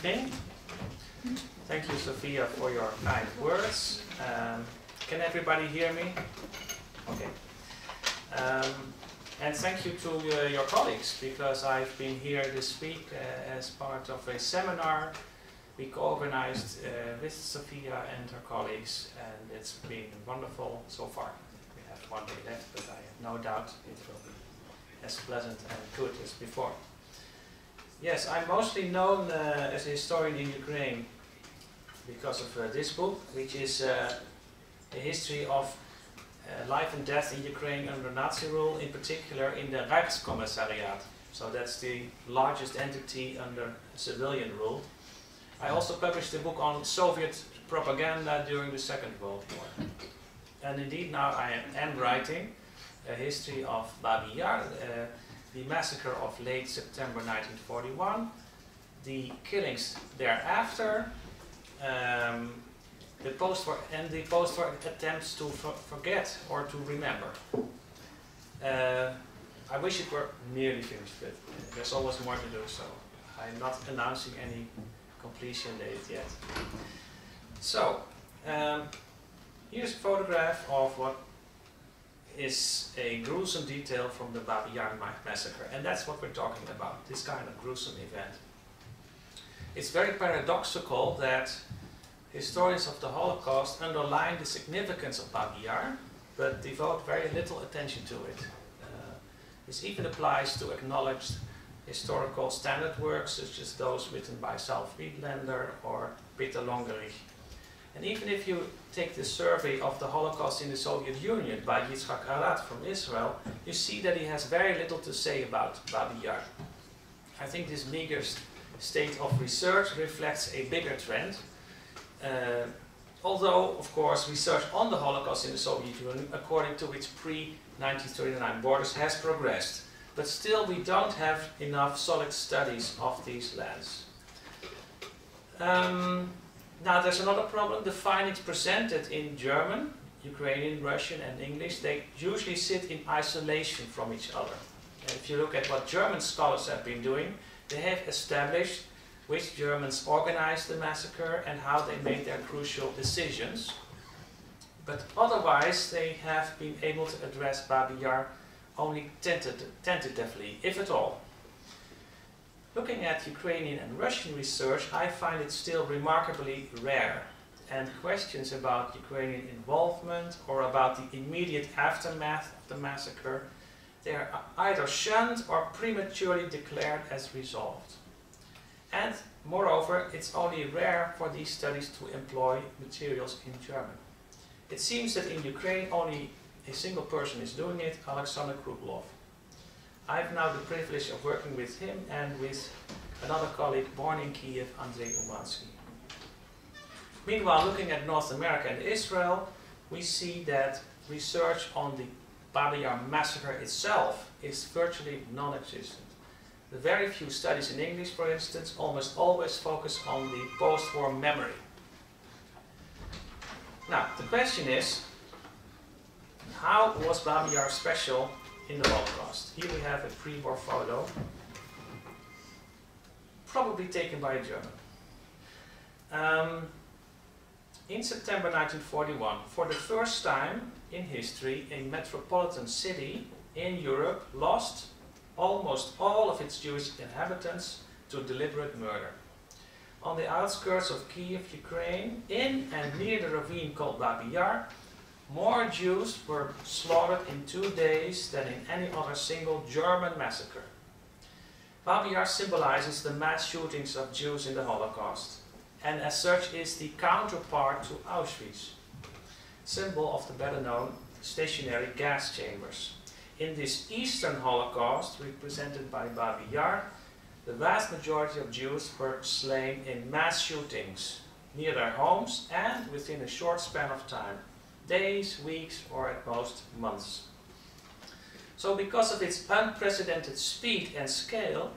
evening. Thank you, Sophia, for your kind words. Can everybody hear me? Okay. And thank you to your colleagues, because I've been here this week as part of a seminar we co-organized with Sophia and her colleagues, and it's been wonderful so far. We have one day left, but I have no doubt it will be as pleasant and good as before. Yes, I'm mostly known as a historian in Ukraine because of this book, which is a history of life and death in Ukraine under Nazi rule, in particular in the Rijkskommissariat. So that's the largest entity under civilian rule. I also published a book on Soviet propaganda during the Second World War. And indeed now I am writing a history of Babi Yar, the massacre of late September 1941, the killings thereafter, the post-war attempts to forget or to remember. I wish it were nearly finished, but there's always more to do, so I'm not announcing any completion date yet. So, here's a photograph of what is a gruesome detail from the Babi Yar Massacre, and that's what we're talking about, this kind of gruesome event. It's very paradoxical that historians of the Holocaust underline the significance of Babi Yar, but devote very little attention to it. This even applies to acknowledged historical standard works, such as those written by Saul Friedlander or Peter Longerich. And even if you take the survey of the Holocaust in the Soviet Union by Yitzhak Arad from Israel, you see that he has very little to say about Babi Yar. I think this meager state of research reflects a bigger trend. Although, of course, research on the Holocaust in the Soviet Union, according to its pre-1939 borders, has progressed. But still, we don't have enough solid studies of these lands. Now, there's another problem. The findings presented in German, Ukrainian, Russian, and English, they usually sit in isolation from each other. And if you look at what German scholars have been doing, they have established which Germans organized the massacre and how they made their crucial decisions. But otherwise, they have been able to address Babi Yar only tentatively, if at all. Looking at Ukrainian and Russian research, I find it still remarkably rare, and questions about Ukrainian involvement or about the immediate aftermath of the massacre, they are either shunned or prematurely declared as resolved. And moreover, it's only rare for these studies to employ materials in German. It seems that in Ukraine only a single person is doing it, Alexander Kruglov. I have now the privilege of working with him and with another colleague born in Kyiv, Andrei Umansky. Meanwhile, looking at North America and Israel, we see that research on the Babi Yar massacre itself is virtually non-existent. The very few studies in English, for instance, almost always focus on the post-war memory. Now, the question is, how was Babi Yar special in the Holocaust? Here we have a pre-war photo, probably taken by a German. In September 1941, for the first time in history, a metropolitan city in Europe lost almost all of its Jewish inhabitants to deliberate murder. On the outskirts of Kyiv, Ukraine, in and near the ravine called Babi Yar, more Jews were slaughtered in 2 days than in any other single German massacre. Babi Yar symbolizes the mass shootings of Jews in the Holocaust, and as such is the counterpart to Auschwitz, symbol of the better-known stationary gas chambers. In this Eastern Holocaust, represented by Babi Yar, the vast majority of Jews were slain in mass shootings near their homes and within a short span of time. Days, weeks, or at most months. So because of its unprecedented speed and scale,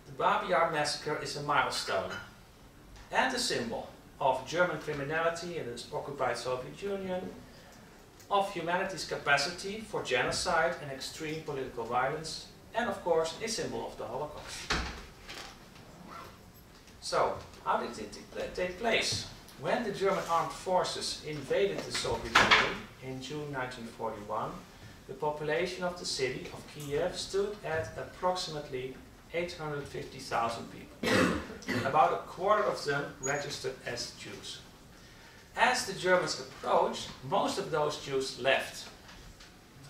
the Babi Yar massacre is a milestone and a symbol of German criminality in the occupied Soviet Union, of humanity's capacity for genocide and extreme political violence, and of course a symbol of the Holocaust. So, How did it take place? When the German armed forces invaded the Soviet Union in June 1941, the population of the city of Kyiv stood at approximately 850,000 people. About a quarter of them registered as Jews. As the Germans approached, most of those Jews left,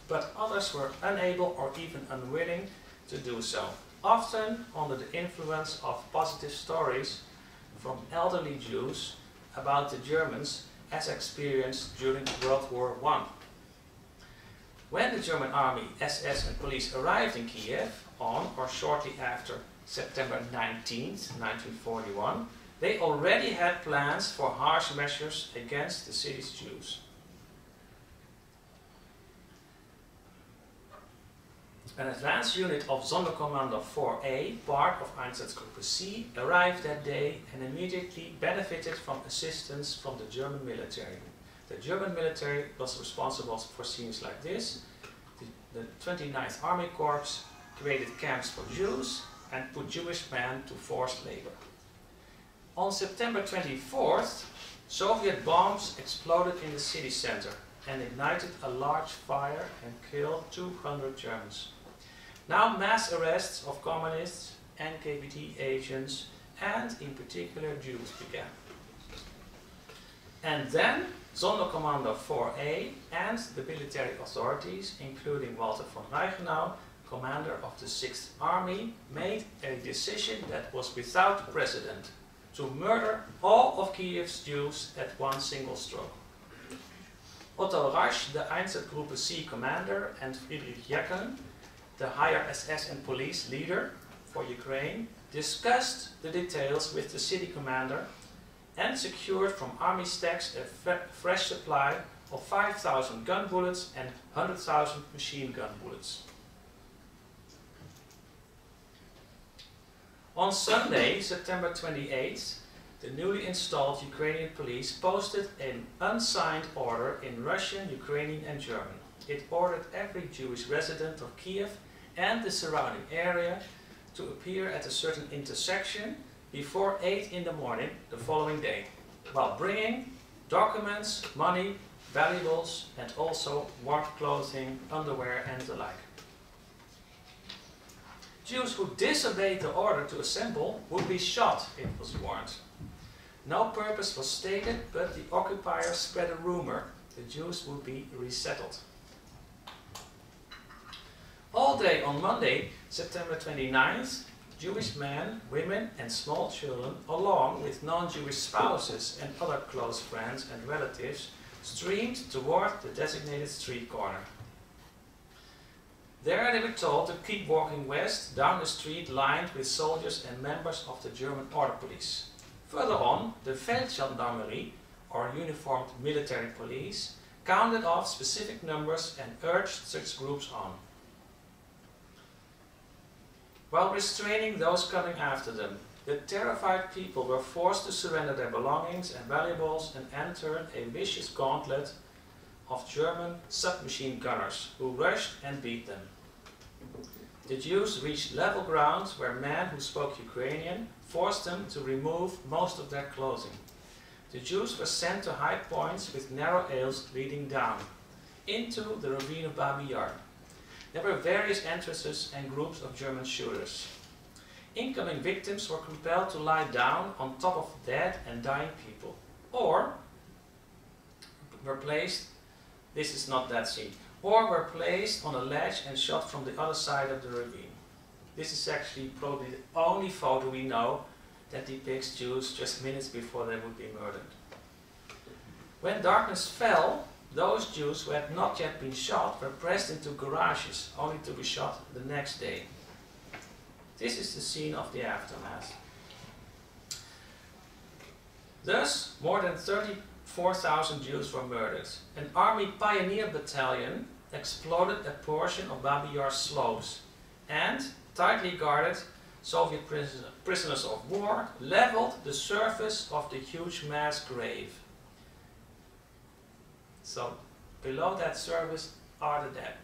but others were unable or even unwilling to do so, often under the influence of positive stories from elderly Jews about the Germans as experienced during World War I. When the German army, SS and police arrived in Kyiv on or shortly after September 19, 1941, they already had plans for harsh measures against the city's Jews. An advanced unit of Sonderkommando 4A, part of Einsatzgruppe C, arrived that day and immediately benefited from assistance from the German military. The German military was responsible for scenes like this. The 29th Army Corps created camps for Jews and put Jewish men to forced labor. On September 24th, Soviet bombs exploded in the city center and ignited a large fire and killed 200 Germans. Now mass arrests of communists, NKVD agents, and in particular Jews began. And then Sonderkommando 4A and the military authorities, including Walter von Reichenau, commander of the 6th Army, made a decision that was without precedent: to murder all of Kyiv's Jews at one single stroke. Otto Rasch, the Einsatzgruppe C commander, and Friedrich Jecken, the higher SS and police leader for Ukraine, discussed the details with the city commander and secured from army stacks a fresh supply of 5,000 gun bullets and 100,000 machine gun bullets. On Sunday, September 28th, the newly installed Ukrainian police posted an unsigned order in Russian, Ukrainian and German. It ordered every Jewish resident of Kyiv and the surrounding area to appear at a certain intersection before 8 in the morning the following day, while bringing documents, money, valuables, and also warm clothing, underwear and the like. Jews who disobeyed the order to assemble would be shot, it was warned. No purpose was stated, but the occupiers spread a rumor: the Jews would be resettled. All day on Monday, September 29th, Jewish men, women and small children, along with non-Jewish spouses and other close friends and relatives, streamed toward the designated street corner. There they were told to keep walking west down a street lined with soldiers and members of the German Order Police. Further on, the Feldgendarmerie, or uniformed military police, counted off specific numbers and urged such groups on, while restraining those coming after them. The terrified people were forced to surrender their belongings and valuables and enter a vicious gauntlet of German submachine gunners who rushed and beat them. The Jews reached level ground where men who spoke Ukrainian forced them to remove most of their clothing. The Jews were sent to high points with narrow aisles leading down into the ravine of Babi Yar. There were various entrances and groups of German shooters. Incoming victims were compelled to lie down on top of dead and dying people, or were placed, this is not that scene, or were placed on a ledge and shot from the other side of the ravine. This is actually probably the only photo we know that depicts Jews just minutes before they would be murdered. When darkness fell, those Jews who had not yet been shot were pressed into garages, only to be shot the next day. This is the scene of the aftermath. Thus, more than 34,000 Jews were murdered. An army pioneer battalion exploded a portion of Babi Yar slopes, and tightly guarded Soviet prisoners of war leveled the surface of the huge mass grave. So, below that surface are the dead.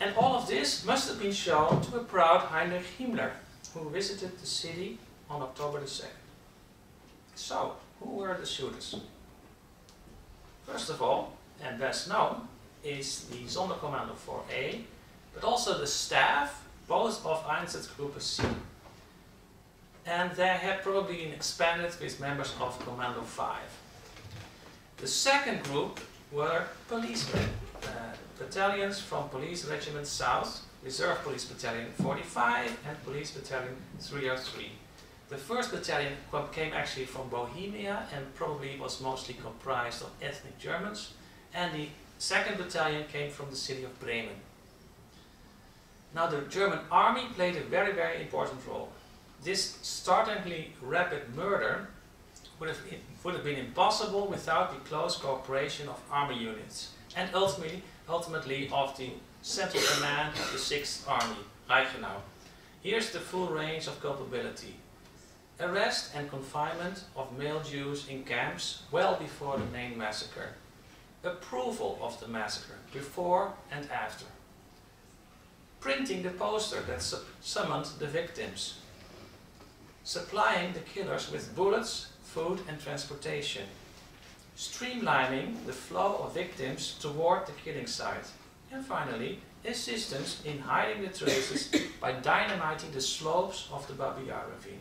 And all of this must have been shown to a proud Heinrich Himmler, who visited the city on October the 2nd. So, who were the shooters? First of all, and best known, is the Sonderkommando 4A, but also the staff, both of Einsatzgruppe C. And they had probably been expanded with members of Commando 5. The second group were police battalions from Police Regiment South, Reserve Police Battalion 45 and Police Battalion 303. The first battalion came actually from Bohemia and probably was mostly comprised of ethnic Germans, and the second battalion came from the city of Bremen. Now the German army played a very, very important role. This startlingly rapid murder would have been impossible without the close cooperation of army units and ultimately of the Central Command of the 6th Army, Reichenau. Here's the full range of culpability. Arrest and confinement of male Jews in camps well before the main massacre. Approval of the massacre before and after. Printing the poster that summoned the victims. Supplying the killers with bullets, food and transportation. Streamlining the flow of victims toward the killing site. And finally, assistance in hiding the traces by dynamiting the slopes of the Babi Yar ravine.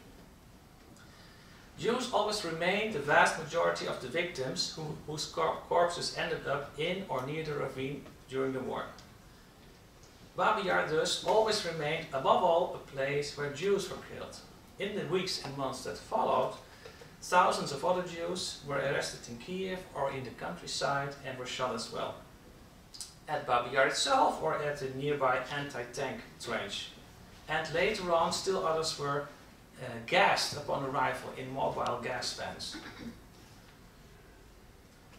Jews always remained the vast majority of the victims whose corpses ended up in or near the ravine during the war. Babi Yar thus always remained above all a place where Jews were killed. In the weeks and months that followed, thousands of other Jews were arrested in Kyiv or in the countryside and were shot as well. At Babi Yar itself or at the nearby anti-tank trench. And later on, still others were gassed upon arrival in mobile gas vans.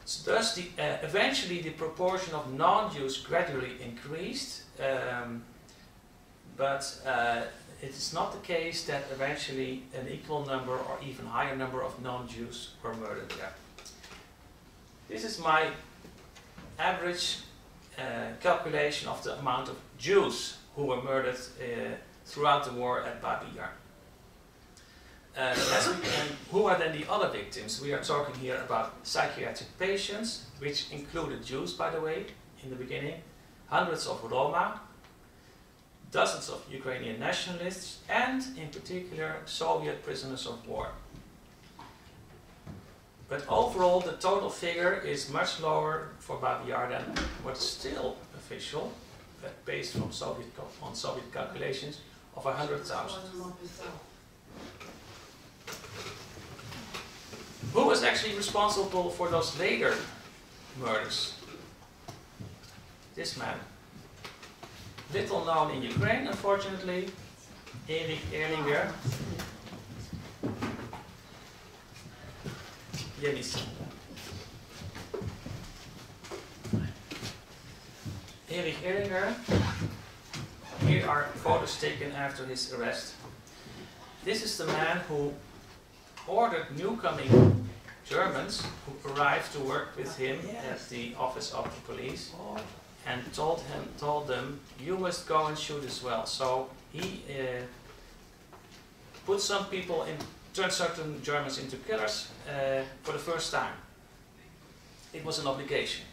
So thus, eventually the proportion of non-Jews gradually increased, but it is not the case that eventually an equal number or even higher number of non-Jews were murdered there. This is my average calculation of the amount of Jews who were murdered throughout the war at Babi Yar. And who are then the other victims? We are talking here about psychiatric patients, which included Jews, by the way, in the beginning, hundreds of Roma, dozens of Ukrainian nationalists, and in particular Soviet prisoners of war. But overall, the total figure is much lower for Babi Yar than what's still official, based on Soviet calculations, of 100,000. Who was actually responsible for those later murders? This man. Little known in Ukraine, unfortunately, Erich Erlinger. Erich Erlinger. Here are photos taken after his arrest. This is the man who ordered newcoming Germans who arrived to work with him at the office of the police and told them, you must go and shoot as well. So he put some people in, turned certain Germans into killers for the first time. It was an obligation.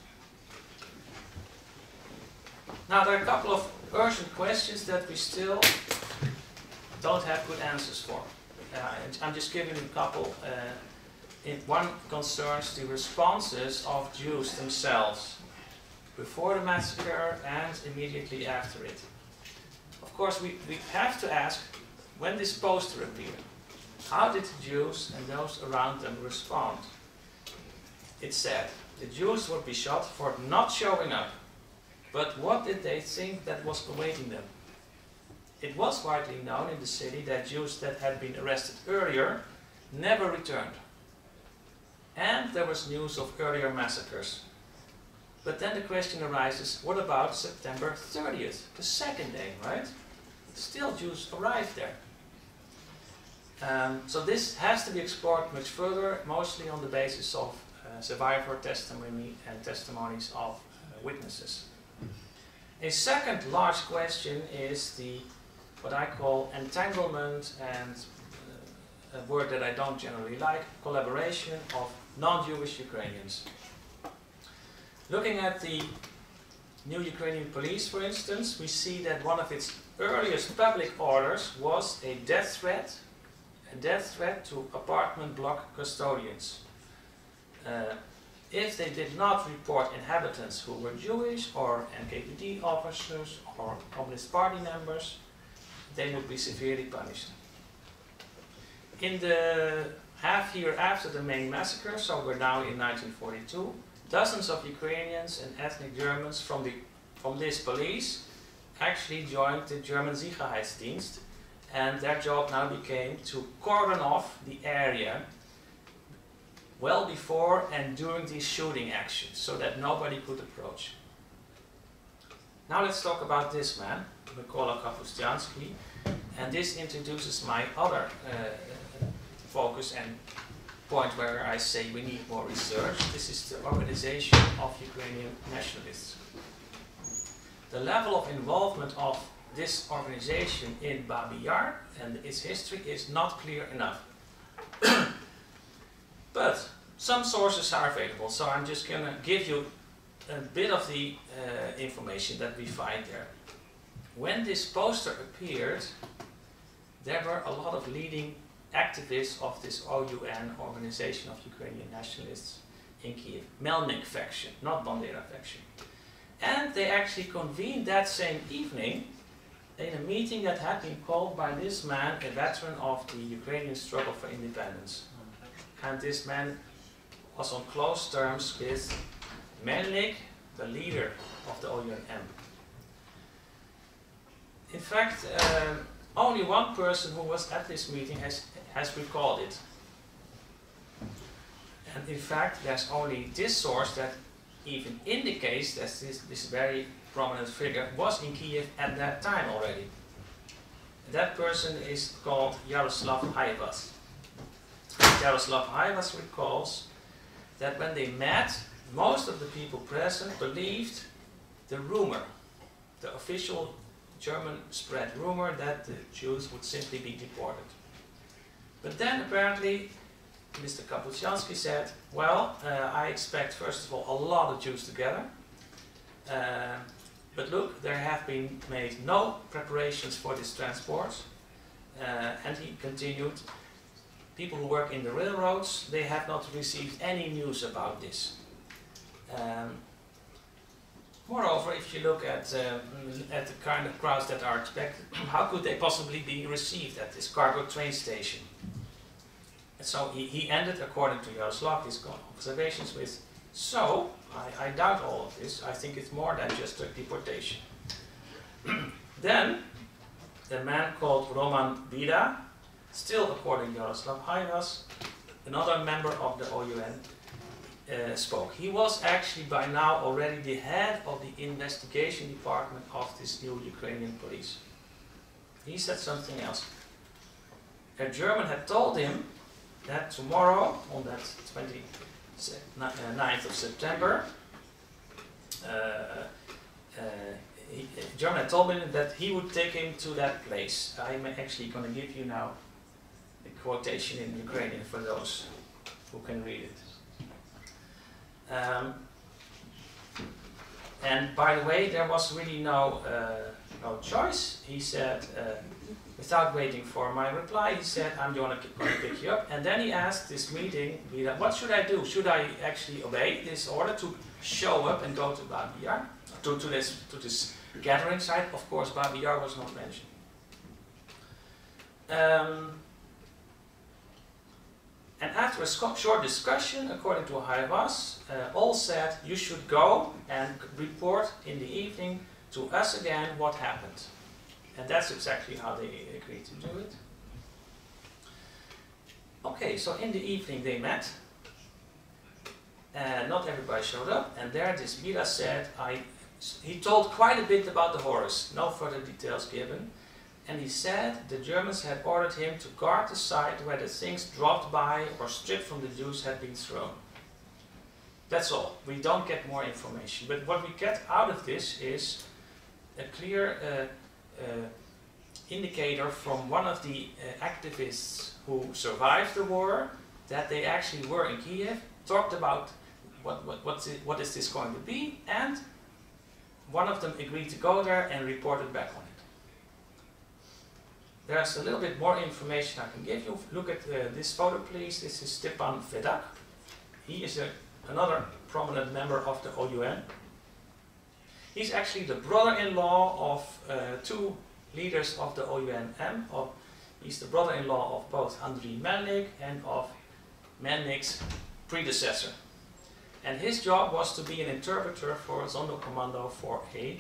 Now there are a couple of urgent questions that we still don't have good answers for. I'm just giving a couple. One concerns the responses of Jews themselves before the massacre and immediately after it. Of course, we have to ask, when this poster appeared, how did the Jews and those around them respond? It said, the Jews would be shot for not showing up. But what did they think that was awaiting them? It was widely known in the city that Jews that had been arrested earlier never returned. And there was news of earlier massacres. But then the question arises, what about September 30th, the second day, right? Still Jews arrived there. So this has to be explored much further, mostly on the basis of survivor testimony and testimonies of witnesses. A second large question is the what I call entanglement and a word that I don't generally like, collaboration of non-Jewish Ukrainians. Looking at the new Ukrainian police, for instance, we see that one of its earliest public orders was a death threat to apartment block custodians. If they did not report inhabitants who were Jewish or NKVD officers or Communist Party members, they would be severely punished. In the half year after the main massacre, so we're now in 1942, dozens of Ukrainians and ethnic Germans from this police actually joined the German Sicherheitsdienst, and their job now became to cordon off the area well before and during these shooting actions, so that nobody could approach. Now let's talk about this man, Mykola Kapustyansky, and this introduces my other focus and point where I say we need more research. This is the organization of Ukrainian nationalists. The level of involvement of this organization in Babi Yar and its history is not clear enough. But some sources are available, so I'm just going to give you a bit of the information that we find there. When this poster appeared, there were a lot of leading activists of this OUN, Organization of Ukrainian Nationalists in Kyiv, Melnik faction, not Bandera faction. And they actually convened that same evening in a meeting that had been called by this man, a veteran of the Ukrainian struggle for independence. And this man was on close terms with Melnik, the leader of the OUN. In fact, only one person who was at this meeting has recalled it. And in fact, there's only this source that even indicates that this very prominent figure was in Kyiv at that time already. That person is called Yaroslav Haivas. Yaroslav Haivas recalls that when they met, most of the people present believed the rumor, the official German spread rumor that the Jews would simply be deported. But then apparently Mr. Kapustyansky said, well, I expect first of all a lot of Jews together, but look, there have been made no preparations for this transport. And he continued, people who work in the railroads, they have not received any news about this. Moreover, if you look at the kind of crowds that are expected, how could they possibly be received at this cargo train station? And so he ended, according to Yaroslav, his observations with, so, I doubt all of this, I think it's more than just a deportation. Then, a man called Roman Bida, still according to Yaroslav Haivas, another member of the OUN, spoke. He was actually by now already the head of the investigation department of this new Ukrainian police. He said something else. A German had told him that tomorrow, on that 29th of September, German had told him that he would take him to that place. I'm actually going to give you now a quotation in Ukrainian for those who can read it. And by the way, there was really no choice. He said, without waiting for my reply, he said, I'm going to pick you up. And then he asked this meeting, what should I do? Should I actually obey this order to show up and go to Babi Yar? To this gathering site? Of course, Babi Yar was not mentioned. And after a short discussion, according to Haivas, all said, you should go and report in the evening to us again what happened. And that's exactly how they agreed to do it. Okay, so in the evening they met. Not everybody showed up, and there this Bida said, he told quite a bit about the horrors, no further details given. And he said the Germans had ordered him to guard the site where the things dropped by or stripped from the Jews had been thrown. That's all. We don't get more information. But what we get out of this is a clear indicator from one of the activists who survived the war, that they actually were in Kyiv, talked about what is this going to be, and one of them agreed to go there and reported back on it. There's a little bit more information I can give you. Look at this photo, please. This is Stepan Fedak. He is another prominent member of the OUN. He's actually the brother-in-law of two leaders of the OUN-M. He's the brother-in-law of both Andriy Melnik and of Melnik's predecessor. And his job was to be an interpreter for Sonderkommando 4A,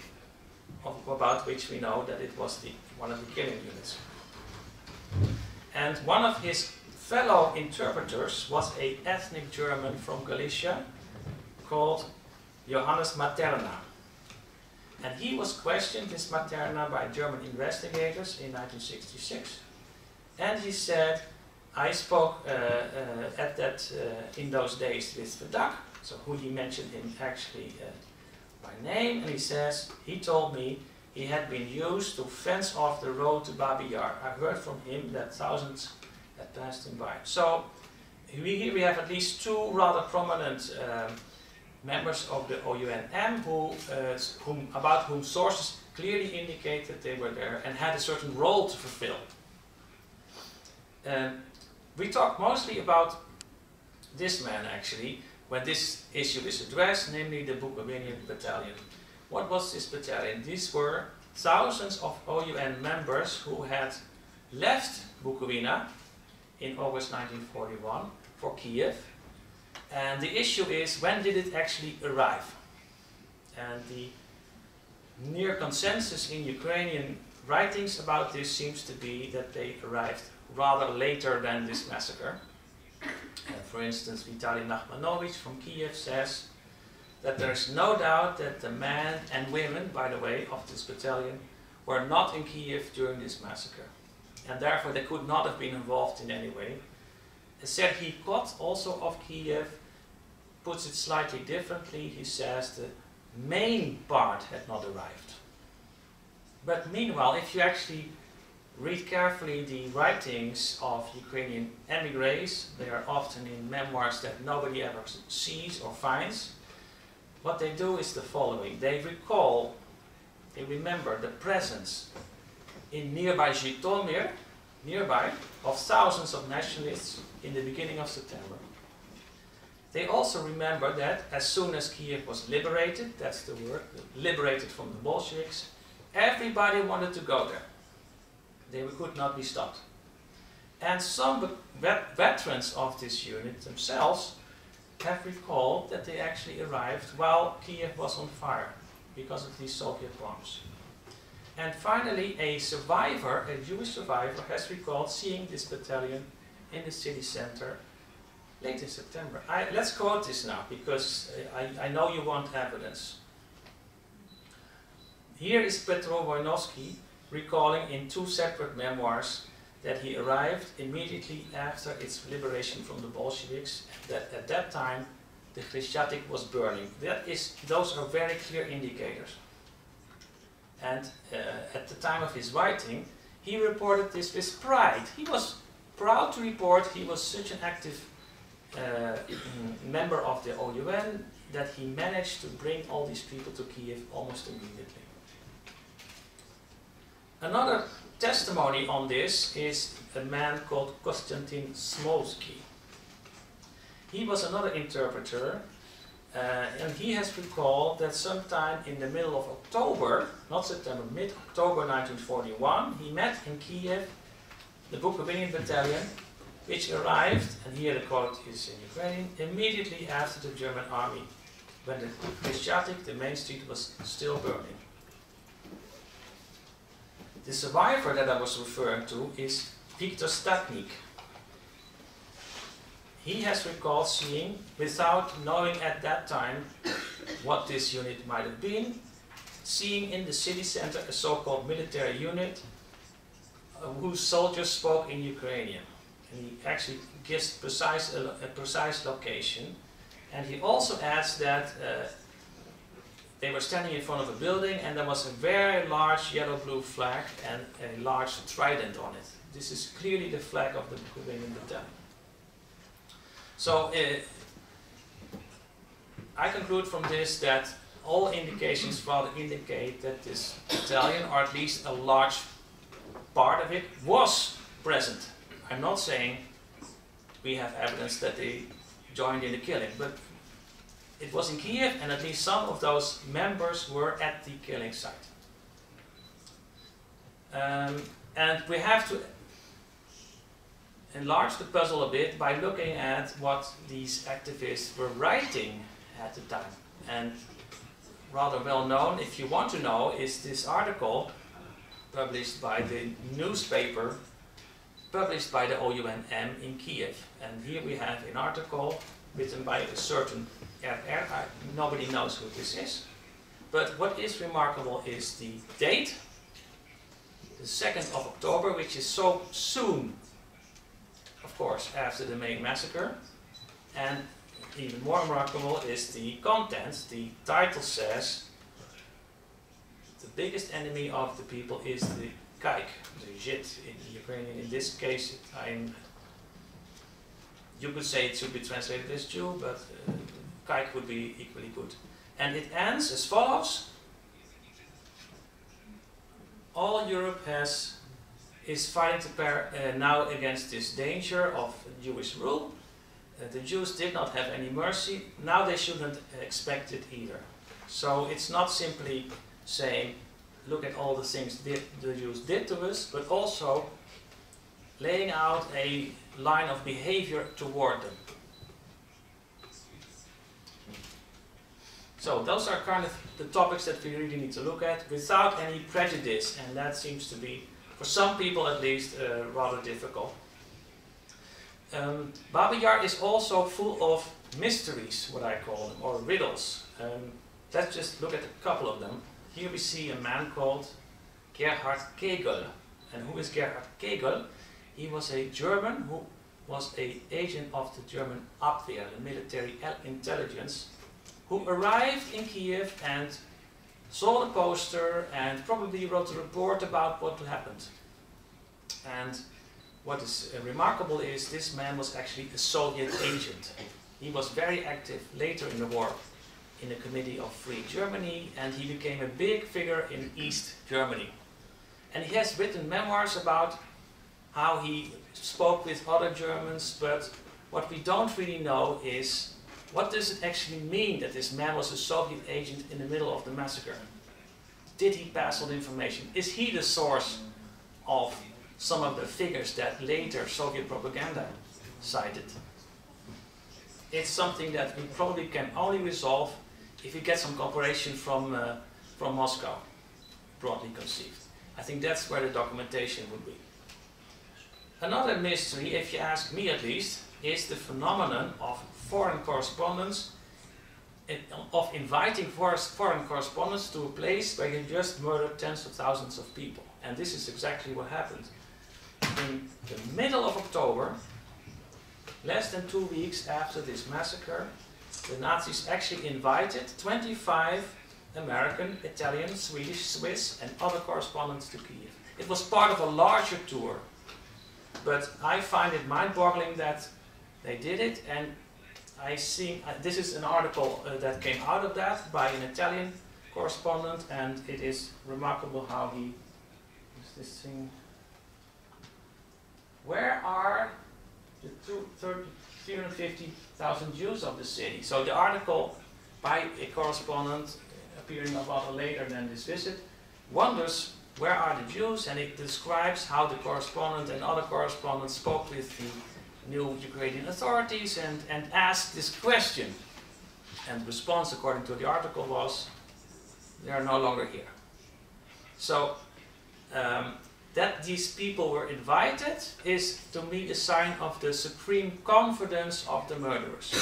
about which we know that it was one of the killing units. And one of his fellow interpreters was an ethnic German from Galicia called Johannes Medina. And he was questioned, this Medina, by German investigators in 1966. And he said, I spoke in those days with Fedak, so who he mentioned him actually by name, and he says, he told me he had been used to fence off the road to Babi Yar. I heard from him that thousands had passed him by. So here we have at least two rather prominent members of the OUN-M about whom sources clearly indicate that they were there and had a certain role to fulfill. We talk mostly about this man actually when this issue is addressed, namely the Romanian Battalion. What was this battalion? These were thousands of OUN members who had left Bukovina in August 1941 for Kyiv. And the issue is, when did it actually arrive? And the near consensus in Ukrainian writings about this seems to be that they arrived rather later than this massacre. For instance, Vitaly Nachmanovich from Kyiv says that there is no doubt that the men and women, by the way, of this battalion were not in Kyiv during this massacre. And therefore they could not have been involved in any way. Serhiy Kot, also of Kyiv, puts it slightly differently. He says the main part had not arrived. But meanwhile, if you actually read carefully the writings of Ukrainian emigres, they are often in memoirs that nobody ever sees or finds. What they do is the following. They remember the presence in nearby Zhytomyr, of thousands of nationalists in the beginning of September. They also remember that as soon as Kyiv was liberated, that's the word, liberated from the Bolsheviks, everybody wanted to go there. They could not be stopped. And some veterans of this unit themselves have recalled that they actually arrived while Kyiv was on fire because of these Soviet bombs. And finally, a survivor, a Jewish survivor, has recalled seeing this battalion in the city center late in September. Let's quote this now, because I know you want evidence. Here is Petrov recalling in two separate memoirs that he arrived immediately after its liberation from the Bolsheviks, that at that time the Khreshchatyk was burning. Those are very clear indicators. And at the time of his writing, he reported this with pride. He was proud to report he was such an active member of the OUN that he managed to bring all these people to Kyiv almost immediately. Another testimony on this is a man called Konstantin Smolsky. He was another interpreter, and he has recalled that sometime in the middle of October, not September, mid-October 1941, he met in Kyiv the Bukovinian Battalion, which arrived, and here the quote is in Ukrainian, immediately after the German army, when the Khreshchatyk, the main street, was still burning. The survivor that I was referring to is Viktor Statnik. He has recalled seeing, without knowing at that time what this unit might have been, seeing in the city center a so-called military unit whose soldiers spoke in Ukrainian. And he actually gives a precise location. And he also adds that they were standing in front of a building and there was a very large yellow-blue flag and a large trident on it. This is clearly the flag of the Romanian Battalion. So I conclude from this that all indications rather indicate that this battalion, or at least a large part of it, was present. I'm not saying we have evidence that they joined in the killing, but it was in Kyiv, and at least some of those members were at the killing site. And we have to enlarge the puzzle a bit by looking at what these activists were writing at the time. And rather well known, if you want to know, is this article published by the newspaper published by the OUNM in Kyiv. And here we have an article written by a certain RR. Nobody knows who this is. But what is remarkable is the date, the 2nd of October, which is so soon, of course, after the main massacre. And even more remarkable is the contents. The title says, the biggest enemy of the people is the Kyiv, the Žid in Ukrainian. In this case, you could say it should be translated as Jew, but Kyiv would be equally good. And it ends as follows. All Europe is fighting now against this danger of Jewish rule. The Jews did not have any mercy. Now they shouldn't expect it either. So it's not simply saying, look at all the things the Jews did to us, but also laying out a line of behavior toward them. So those are kind of the topics that we really need to look at without any prejudice, and that seems to be, for some people at least, rather difficult. Babi Yar is also full of mysteries, what I call them, or riddles. Let's just look at a couple of them. Here we see a man called Gerhart Kegel. And who is Gerhart Kegel? He was a German who was an agent of the German Abwehr, the military intelligence, who arrived in Kyiv and saw the poster and probably wrote a report about what happened. And what is remarkable is this man was actually a Soviet agent. He was very active later in the war in the Committee of Free Germany, and he became a big figure in East Germany. And he has written memoirs about how he spoke with other Germans, but what we don't really know is what does it actually mean that this man was a Soviet agent in the middle of the massacre? Did he pass on information? Is he the source of some of the figures that later Soviet propaganda cited? It's something that we probably can only resolve if we get some cooperation from Moscow, broadly conceived. I think that's where the documentation would be. Another mystery, if you ask me at least, is the phenomenon of foreign correspondents, of inviting foreign correspondents to a place where you just murdered tens of thousands of people. And this is exactly what happened. In the middle of October, less than 2 weeks after this massacre, the Nazis actually invited 25 American, Italian, Swedish, Swiss and other correspondents to Kyiv. It was part of a larger tour. But I find it mind-boggling that they did it, and I see, this is an article that came out of that by an Italian correspondent, and it is remarkable how he, is this thing, where are the 350,000 Jews of the city? So the article by a correspondent appearing a while later than this visit wonders where are the Jews, and it describes how the correspondent and other correspondents spoke with the new Ukrainian authorities and asked this question. And the response, according to the article, was, they are no longer here. So that these people were invited is, to me, a sign of the supreme confidence of the murderers.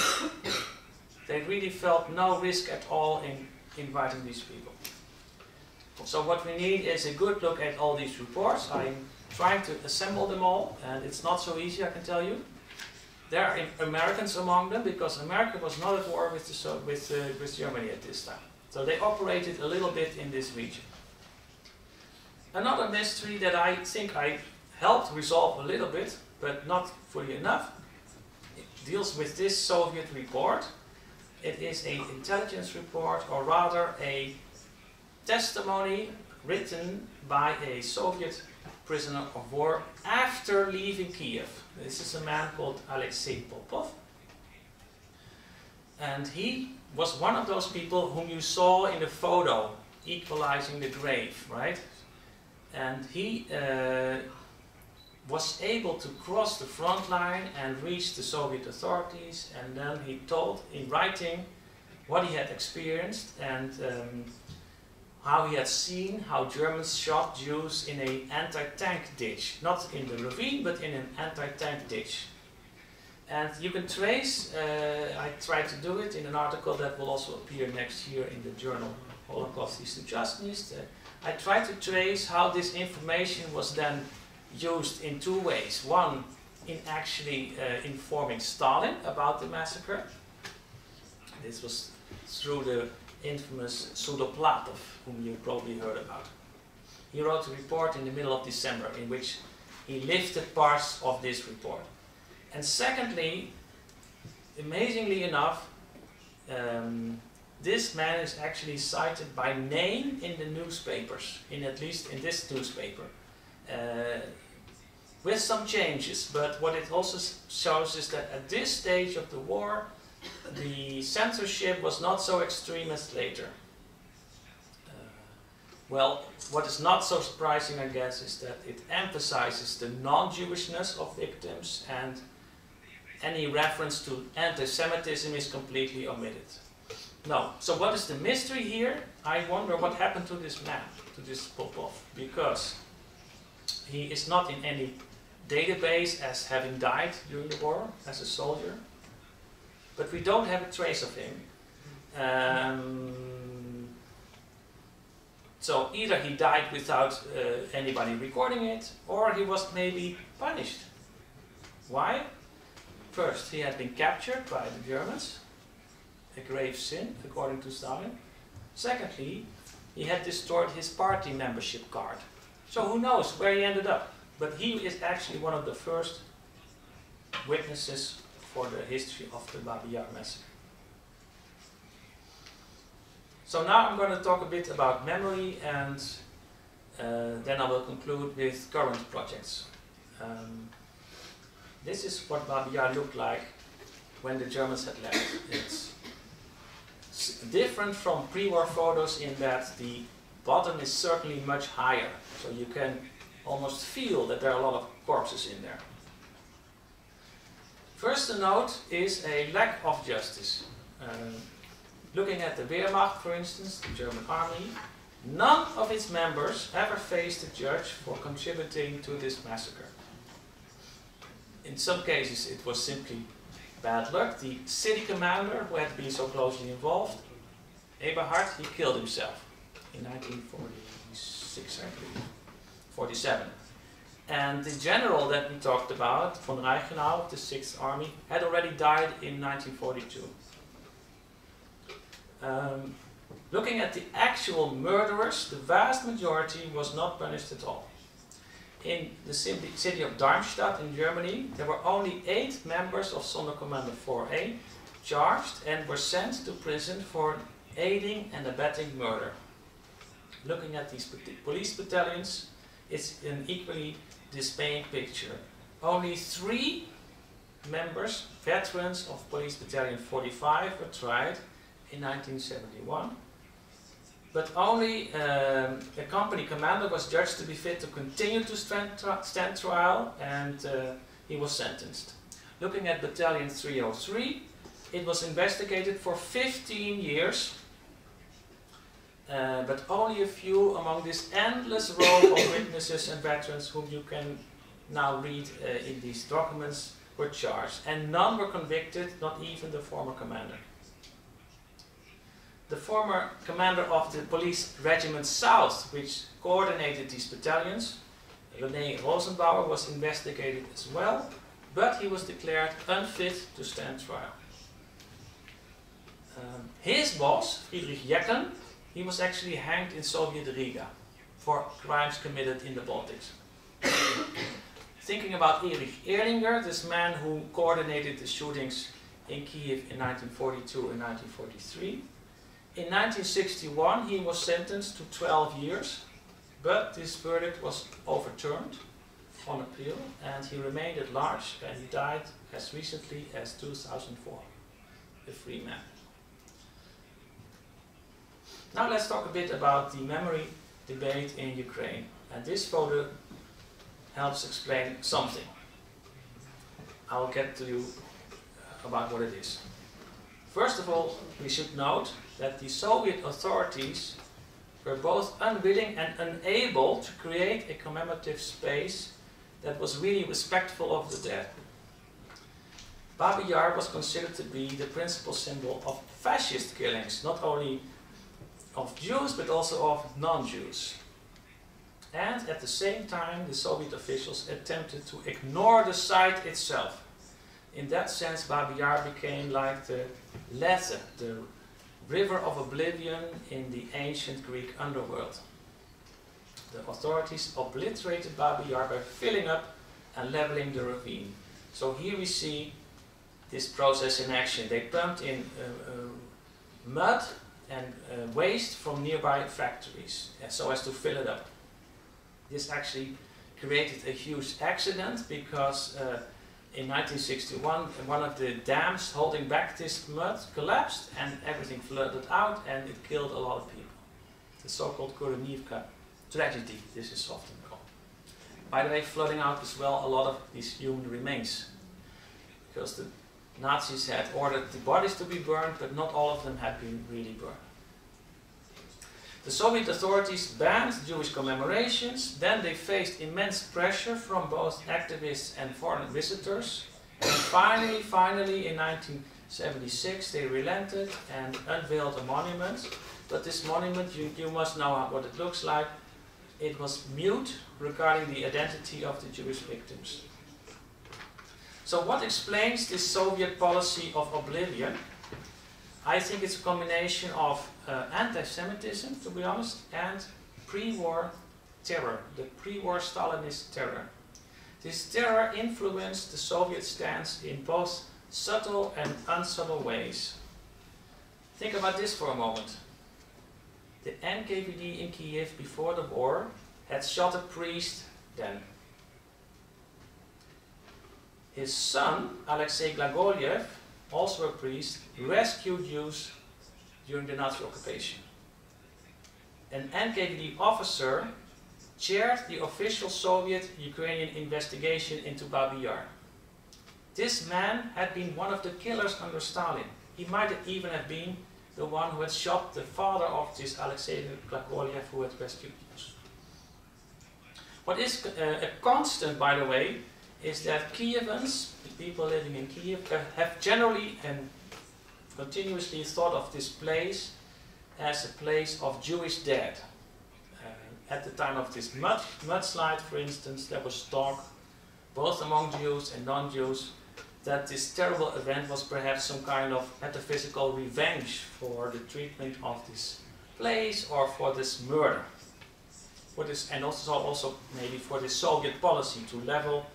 They really felt no risk at all in inviting these people. So what we need is a good look at all these reports. I'm trying to assemble them all, and it's not so easy, I can tell you. There are Americans among them, because America was not at war with Germany at this time. So they operated a little bit in this region. Another mystery that I think I helped resolve a little bit, but not fully enough, it deals with this Soviet report. It is an intelligence report, or rather a testimony written by a Soviet prisoner of war after leaving Kyiv. This is a man called Alexei Popov. And he was one of those people whom you saw in the photo, equalizing the grave, right? And he was able to cross the front line and reach the Soviet authorities, and then he told in writing what he had experienced and how he had seen how Germans shot Jews in an anti-tank ditch, not in the ravine, but in an anti-tank ditch. And you can trace, I tried to do it in an article that will also appear next year in the journal Holocaust и Сучасность. I tried to trace how this information was then used in two ways. One, in actually informing Stalin about the massacre. This was through the infamous Pseudo, whom you probably heard about. He wrote a report in the middle of December in which he lifted parts of this report. And secondly, amazingly enough, this man is actually cited by name in the newspapers, at least in this newspaper, with some changes. But what it also shows is that at this stage of the war, the censorship was not so extreme as later. Well, what is not so surprising, I guess, is that it emphasizes the non-Jewishness of victims, and any reference to anti-Semitism is completely omitted. No. So what is the mystery here? I wonder what happened to this man, to this Popov, because he is not in any database as having died during the war as a soldier, but we don't have a trace of him. So either he died without anybody recording it, or he was maybe punished. Why? First, he had been captured by the Germans, a grave sin, according to Stalin. Secondly, he had destroyed his party membership card. So who knows where he ended up? But he is actually one of the first witnesses for the history of the Babi Yar Massacre. So now I'm going to talk a bit about memory, and then I will conclude with current projects. This is what Babi Yar looked like when the Germans had left. It's different from pre-war photos in that the bottom is certainly much higher, so you can almost feel that there are a lot of corpses in there. First to note is a lack of justice. Looking at the Wehrmacht, for instance, the German army, none of its members ever faced a judge for contributing to this massacre. In some cases it was simply bad luck. The city commander, who had been so closely involved, Eberhard, he killed himself in 1946, I believe, 47. And the general that we talked about, von Reichenau of the 6th Army, had already died in 1942. Looking at the actual murderers, the vast majority was not punished at all. In the city of Darmstadt in Germany, there were only 8 members of Sonderkommando 4A charged and were sent to prison for aiding and abetting murder. Looking at these police battalions, it's an equally dismaying picture. Only 3 members, veterans of Police Battalion 45, were tried in 1971. But only a company commander was judged to be fit to continue to stand trial, and he was sentenced. Looking at Battalion 303, it was investigated for 15 years, but only a few among this endless row of witnesses and veterans whom you can now read in these documents were charged, and none were convicted, not even the former commander. The former commander of the Police Regiment South, which coordinated these battalions, René Rosenbauer, was investigated as well, but he was declared unfit to stand trial. His boss, Friedrich Jecken, he was actually hanged in Soviet Riga for crimes committed in the Baltics. Thinking about Erich Erlinger, this man who coordinated the shootings in Kyiv in 1942 and 1943. In 1961 he was sentenced to 12 years, but this verdict was overturned on appeal and he remained at large and he died as recently as 2004, a free man. Now let's talk a bit about the memory debate in Ukraine, and this photo helps explain something. I will get to you about what it is. First of all, we should note that the Soviet authorities were both unwilling and unable to create a commemorative space that was really respectful of the dead. Babi Yar was considered to be the principal symbol of fascist killings, not only of Jews but also of non-Jews. And at the same time, the Soviet officials attempted to ignore the site itself. In that sense, Babi Yar became like the Lethe, the river of oblivion in the ancient Greek underworld. The authorities obliterated Babi Yar by filling up and leveling the ravine. So here we see this process in action. They pumped in mud and waste from nearby factories so as to fill it up. This actually created a huge accident because in 1961 one of the dams holding back this mud collapsed and everything flooded out and it killed a lot of people. The so-called Koronivka tragedy, this is often called. By the way, flooding out as well a lot of these human remains, because the Nazis had ordered the bodies to be burned, but not all of them had been really burned. The Soviet authorities banned Jewish commemorations, then they faced immense pressure from both activists and foreign visitors, and finally in 1976 they relented and unveiled a monument. But this monument, you must know what it looks like. It was mute regarding the identity of the Jewish victims. So what explains this Soviet policy of oblivion? I think it's a combination of anti-Semitism, to be honest, and pre-war terror, the pre-war Stalinist terror. This terror influenced the Soviet stance in both subtle and unsubtle ways. Think about this for a moment. The NKVD in Kyiv before the war had shot a priest then. His son, Alexei Glagoliev, also a priest, rescued Jews during the Nazi occupation. An NKVD officer chaired the official Soviet-Ukrainian investigation into Babi Yar. This man had been one of the killers under Stalin. He might even have been the one who had shot the father of this Alexei Glagoliev who had rescued Jews. What is a constant, by the way, is that Kyivans, the people living in Kyiv, have generally and continuously thought of this place as a place of Jewish dead. At the time of this mudslide, for instance, there was talk, both among Jews and non-Jews, that this terrible event was perhaps some kind of metaphysical revenge for the treatment of this place or for this murder. For this, and also maybe for this Soviet policy to level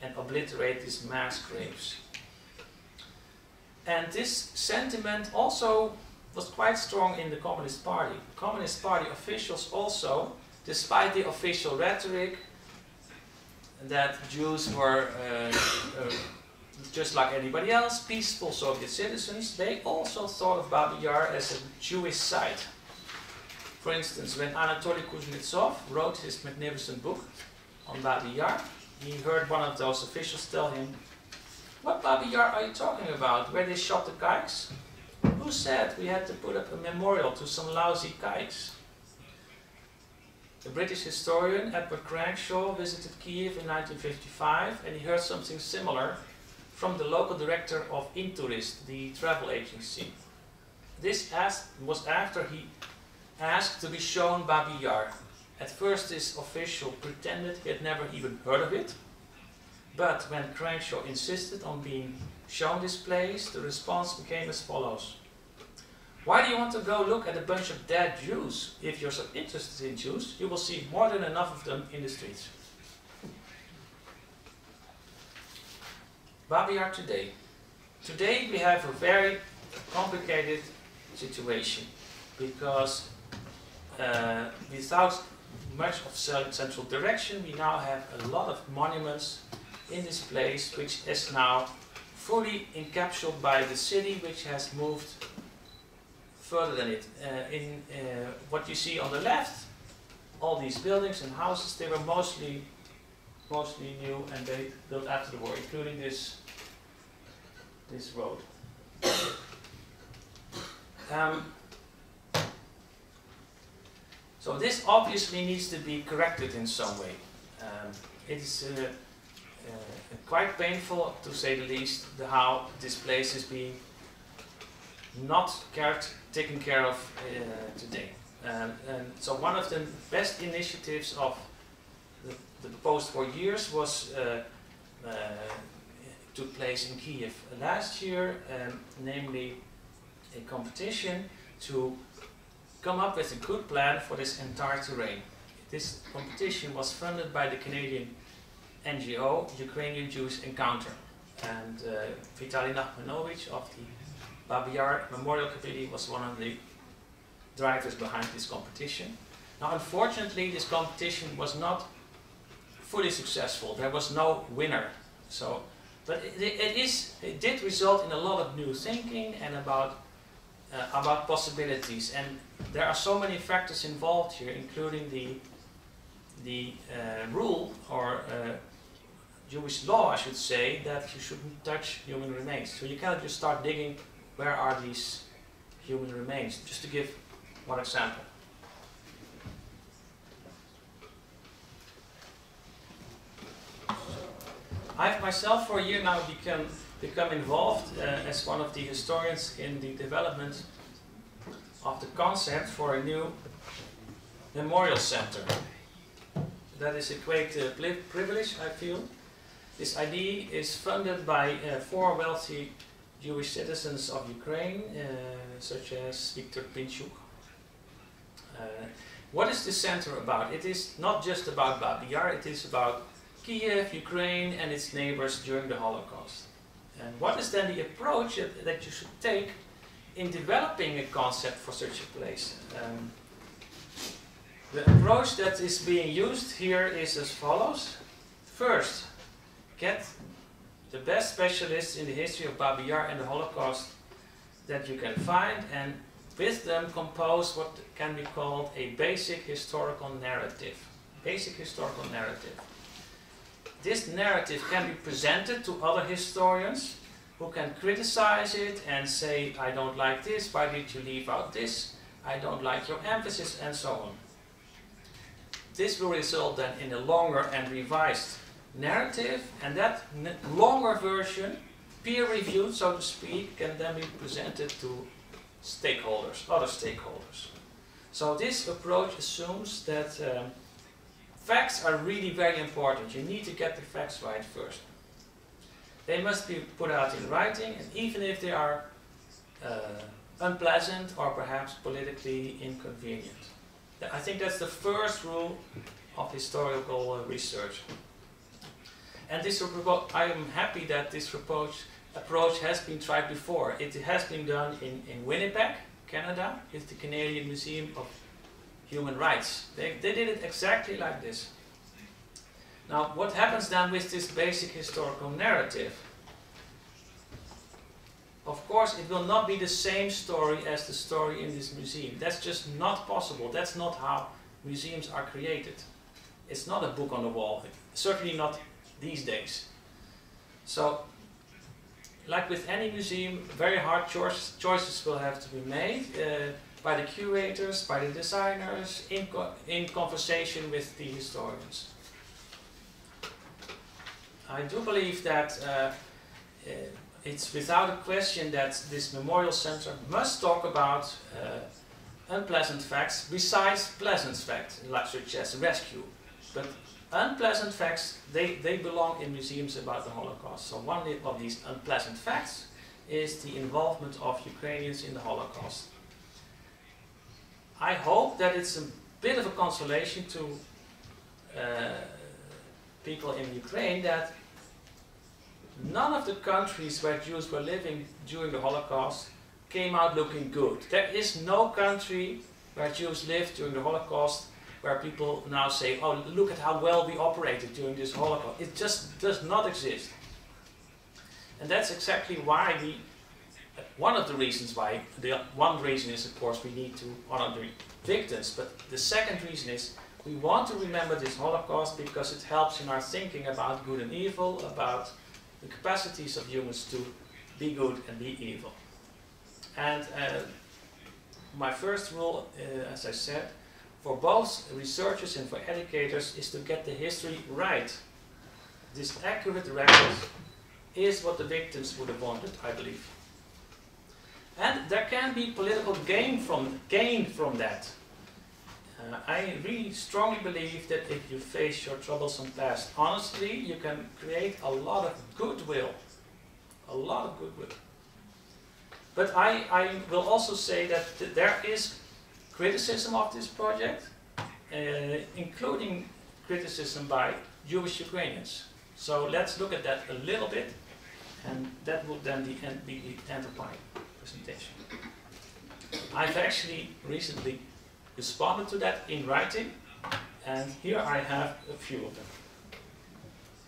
and obliterate these mass graves. And this sentiment also was quite strong in the Communist Party. Communist Party officials also, despite the official rhetoric that Jews were just like anybody else, peaceful Soviet citizens, they also thought of Babi Yar as a Jewish site. For instance, when Anatoly Kuznetsov wrote his magnificent book on Babi Yar, he heard one of those officials tell him, "What Babi Yar are you talking about? Where they shot the kikes? Who said we had to put up a memorial to some lousy kikes?" The British historian Edward Crankshaw visited Kyiv in 1955 and he heard something similar from the local director of Intourist, the travel agency. This was after he asked to be shown Babi Yar. At first this official pretended he had never even heard of it, but when Crankshaw insisted on being shown this place, the response became as follows. Why do you want to go look at a bunch of dead Jews? If you're so interested in Jews, you will see more than enough of them in the streets. Babi Yar today. Today we have a very complicated situation because without much of central direction, we now have a lot of monuments in this place, which is now fully encapsulated by the city, which has moved further than it. What you see on the left, all these buildings and houses, they were mostly new, and they built after the war, including this road. So this obviously needs to be corrected in some way. It is quite painful, to say the least, how this place is being not taken care of today. And so one of the best initiatives of the post-war years was took place in Kyiv last year, namely a competition to come up with a good plan for this entire terrain. This competition was funded by the Canadian NGO Ukrainian Jews Encounter, and Vitaly Nachmanovich of the Babi Yar Memorial Committee was one of the drivers behind this competition. Now, unfortunately, this competition was not fully successful. There was no winner. So, but it did result in a lot of new thinking and about possibilities. And there are so many factors involved here, including the rule or Jewish law, I should say, that you shouldn't touch human remains. So you cannot just start digging where are these human remains. Just to give one example. I've myself for a year now become involved as one of the historians in the development of the concept for a new memorial center. That is a great privilege, I feel. This idea is funded by 4 wealthy Jewish citizens of Ukraine, such as Viktor Pinchuk. What is this center about? It is not just about Babi Yar, it is about Kyiv, Ukraine, and its neighbors during the Holocaust. And what is then the approach that you should take in developing a concept for such a place? The approach that is being used here is as follows. First, get the best specialists in the history of Babi Yar and the Holocaust that you can find, and with them compose what can be called a basic historical narrative. Basic historical narrative. This narrative can be presented to other historians who can criticize it and say, I don't like this, why did you leave out this, I don't like your emphasis, and so on. This will result then in a longer and revised narrative, and that longer version, peer-reviewed so to speak, can then be presented to stakeholders, other stakeholders. So this approach assumes that facts are really very important. You need to get the facts right first. They must be put out in writing, and even if they are unpleasant or perhaps politically inconvenient. I think that's the first rule of historical research. And this I am happy that this approach has been tried before. It has been done in Winnipeg, Canada, with the Canadian Museum of Human Rights. They did it exactly like this. Now, what happens then with this basic historical narrative? Of course, it will not be the same story as the story in this museum. That's just not possible. That's not how museums are created. It's not a book on the wall. Certainly not these days. So, like with any museum, very hard choices will have to be made by the curators, by the designers, in conversation with the historians. I do believe that it's without a question that this memorial center must talk about unpleasant facts besides pleasant facts, such as rescue. But unpleasant facts, they belong in museums about the Holocaust. So one of these unpleasant facts is the involvement of Ukrainians in the Holocaust. I hope that it's a bit of a consolation to people in Ukraine that none of the countries where Jews were living during the Holocaust came out looking good. There is no country where Jews lived during the Holocaust where people now say, oh, look at how well we operated during this Holocaust. It just does not exist. And that's exactly why one of the reasons why, one reason is of course we need to honor the victims, but the second reason is we want to remember this Holocaust because it helps in our thinking about good and evil, about the capacities of humans to be good and be evil. And my first rule, as I said, for both researchers and for educators is to get the history right. This accurate record is what the victims would have wanted, I believe. And there can be political gain from that. I really strongly believe that if you face your troublesome past honestly, you can create a lot of goodwill. A lot of goodwill. But I will also say that there is criticism of this project, including criticism by Jewish Ukrainians. So let's look at that a little bit, and that will then be the end of my presentation. I've actually recently responded to that in writing, and here I have a few of them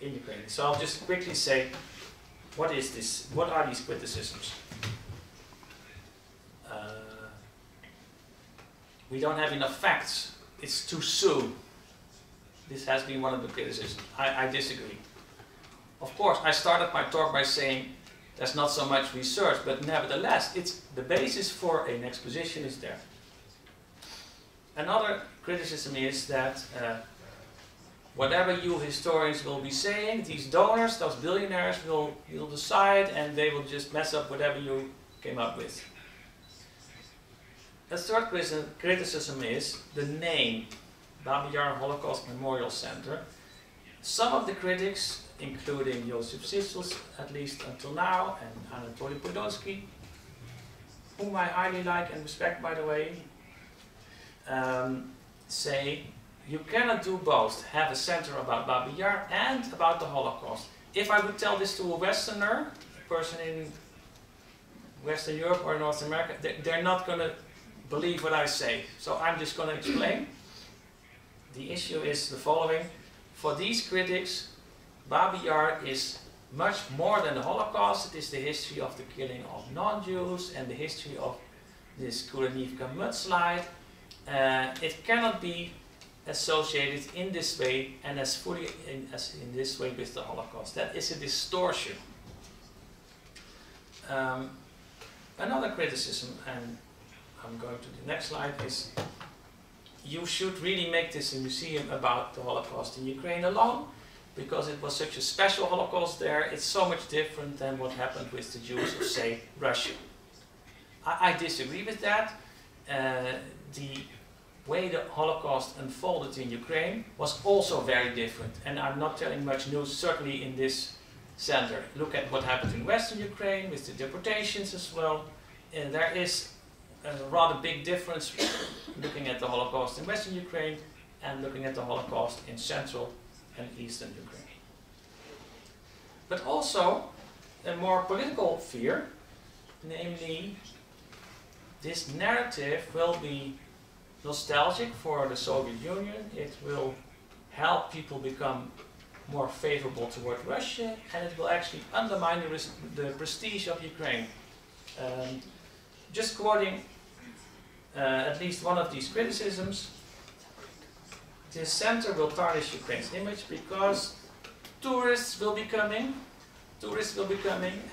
in Ukrainian. So I'll just quickly say, what is this? What are these criticisms? We don't have enough facts. It's too soon. This has been one of the criticisms. I disagree. Of course, I started my talk by saying there's not so much research, but nevertheless, it's the basis for an exposition is there. Another criticism is that whatever you historians will be saying, these donors, those billionaires will decide and they will just mess up whatever you came up with. A third criticism is the name, Babi Yar Holocaust Memorial Center. Some of the critics, including Josef Sissels, at least until now, and Anatoly Podolsky, whom I highly like and respect, by the way, say you cannot do both, have a center about Babi Yar and about the Holocaust. If I would tell this to a Westerner, a person in Western Europe or North America, they're not going to believe what I say. So I'm just going to explain. The issue is the following. For these critics, Babi Yar is much more than the Holocaust. It is the history of the killing of non-Jews and the history of this Kurenivka mudslide. It cannot be associated in this way and as fully in this way with the Holocaust. That is a distortion. Another criticism, and I'm going to the next slide, is you should really make this a museum about the Holocaust in Ukraine alone, because it was such a special Holocaust there. It's so much different than what happened with the Jews of, say, Russia. I disagree with that. The way the Holocaust unfolded in Ukraine was also very different, and I'm not telling much news, certainly in this center. Look at what happened in Western Ukraine with the deportations as well. And there is a rather big difference looking at the Holocaust in Western Ukraine and looking at the Holocaust in Central and Eastern Ukraine. But also a more political fear, namely this narrative will be nostalgic for the Soviet Union. It will help people become more favorable toward Russia, and it will actually undermine the prestige of Ukraine. Just quoting at least one of these criticisms, this center will tarnish Ukraine's image because tourists will be coming,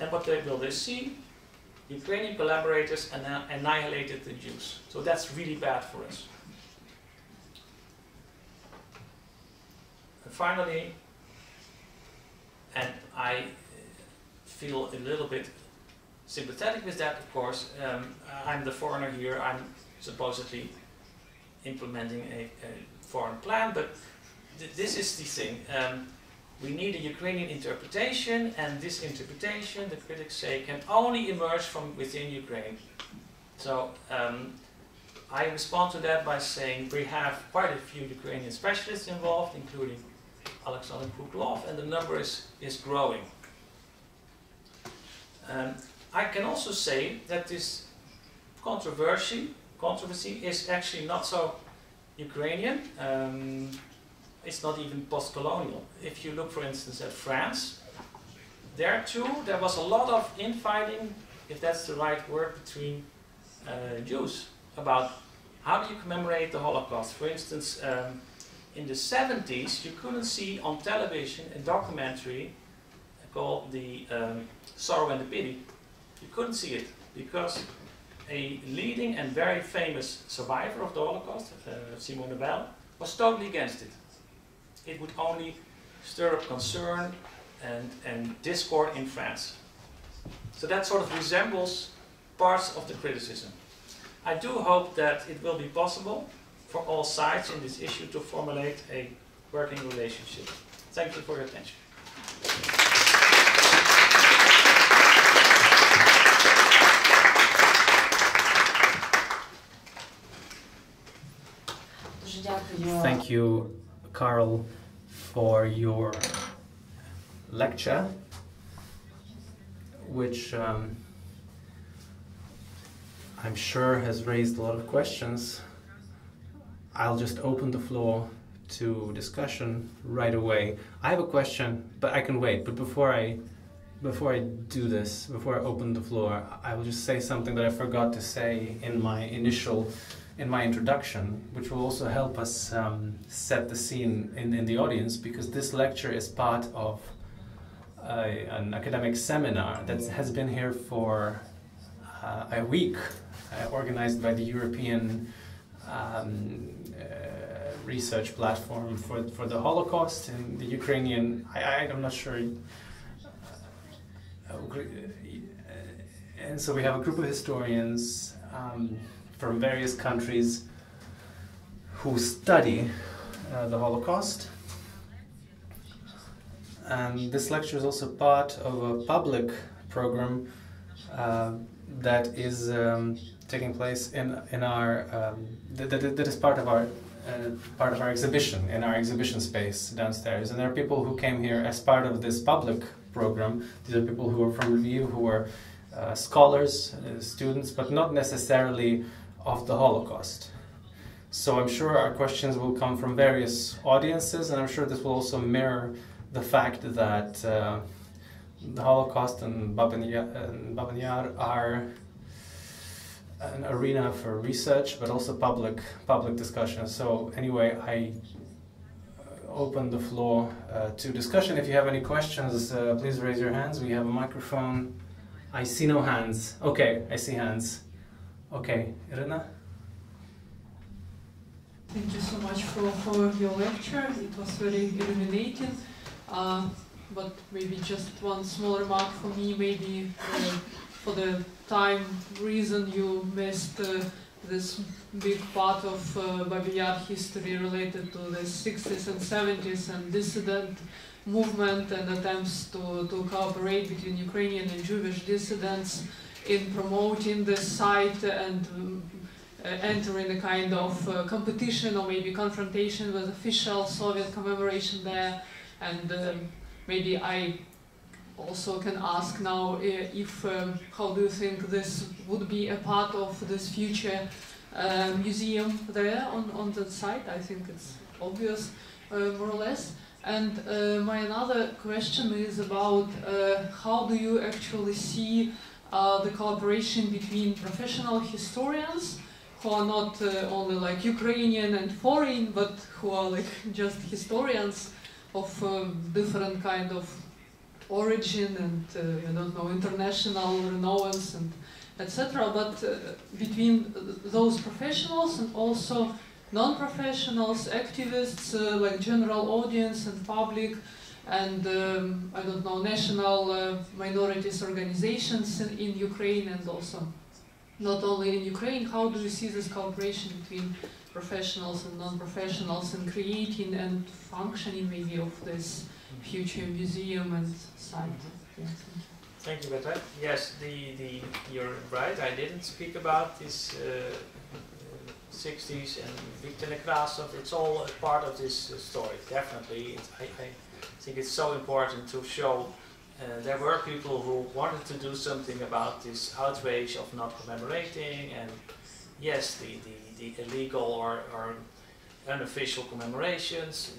and what will they see? Ukrainian collaborators annihilated the Jews. So that's really bad for us. And finally, and I feel a little bit sympathetic with that, of course. I'm the foreigner here. I'm supposedly implementing a foreign plan, but this is the thing. We need a Ukrainian interpretation, and this interpretation, the critics say, can only emerge from within Ukraine. So I respond to that by saying we have quite a few Ukrainian specialists involved, including Alexander Kruglov, and the number is growing. I can also say that this controversy is actually not so Ukrainian. It's not even post-colonial. If you look, for instance, at France, there too there was a lot of infighting, if that's the right word, between Jews about how do you commemorate the Holocaust. For instance, in the 70s, you couldn't see on television a documentary called The Sorrow and the Pity. You couldn't see it because a leading and very famous survivor of the Holocaust, Simone Weil, was totally against it. It would only stir up concern and discord in France. So that sort of resembles parts of the criticism. I do hope that it will be possible for all sides in this issue to formulate a working relationship. Thank you for your attention. Thank you, Karel, for your lecture, which I'm sure has raised a lot of questions. I'll just open the floor to discussion right away. I have a question, but I can wait. But before I do this, before I open the floor, I will just say something that I forgot to say in my introduction, which will also help us set the scene in the audience, because this lecture is part of an academic seminar that has been here for a week, organized by the European research platform for the Holocaust and the Ukrainian, I'm not sure, and so we have a group of historians from various countries who study the Holocaust. And this lecture is also part of a public program that is taking place in our that is part of our exhibition, in our exhibition space downstairs. And there are people who came here as part of this public program. These are people who are from Lviv, who are scholars, students, but not necessarily of the Holocaust. So I'm sure our questions will come from various audiences, and I'm sure this will also mirror the fact that the Holocaust and Babyn Yar are an arena for research, but also public discussion. So anyway, I open the floor to discussion. If you have any questions, please raise your hands. We have a microphone. I see no hands. Okay, I see hands. Okay, Irina? Thank you so much for your lecture. It was very illuminating. But maybe just one small remark for me. Maybe for the time reason you missed this big part of Babi Yar history related to the 60s and 70s and dissident movement and attempts to cooperate between Ukrainian and Jewish dissidents in promoting the site and entering a kind of competition or maybe confrontation with official Soviet commemoration there. And maybe I also can ask now if how do you think this would be a part of this future museum there on the site? I think it's obvious, more or less. And my another question is about how do you actually see the collaboration between professional historians who are not only like Ukrainian and foreign, but who are like just historians of different kind of origin and I don't know, international renownance and etc. But between those professionals and also non-professionals, activists, like general audience and public, and I don't know, national minorities organizations in Ukraine, and also not only in Ukraine. How do you see this cooperation between professionals and non-professionals in creating and functioning maybe of this future museum and site? Yeah, thank you, Petra. Yes, you're right. I didn't speak about this 60s, and Viktor Nekrasov, it's all a part of this story, definitely. I think it's so important to show there were people who wanted to do something about this outrage of not commemorating, and yes, the illegal or unofficial commemorations,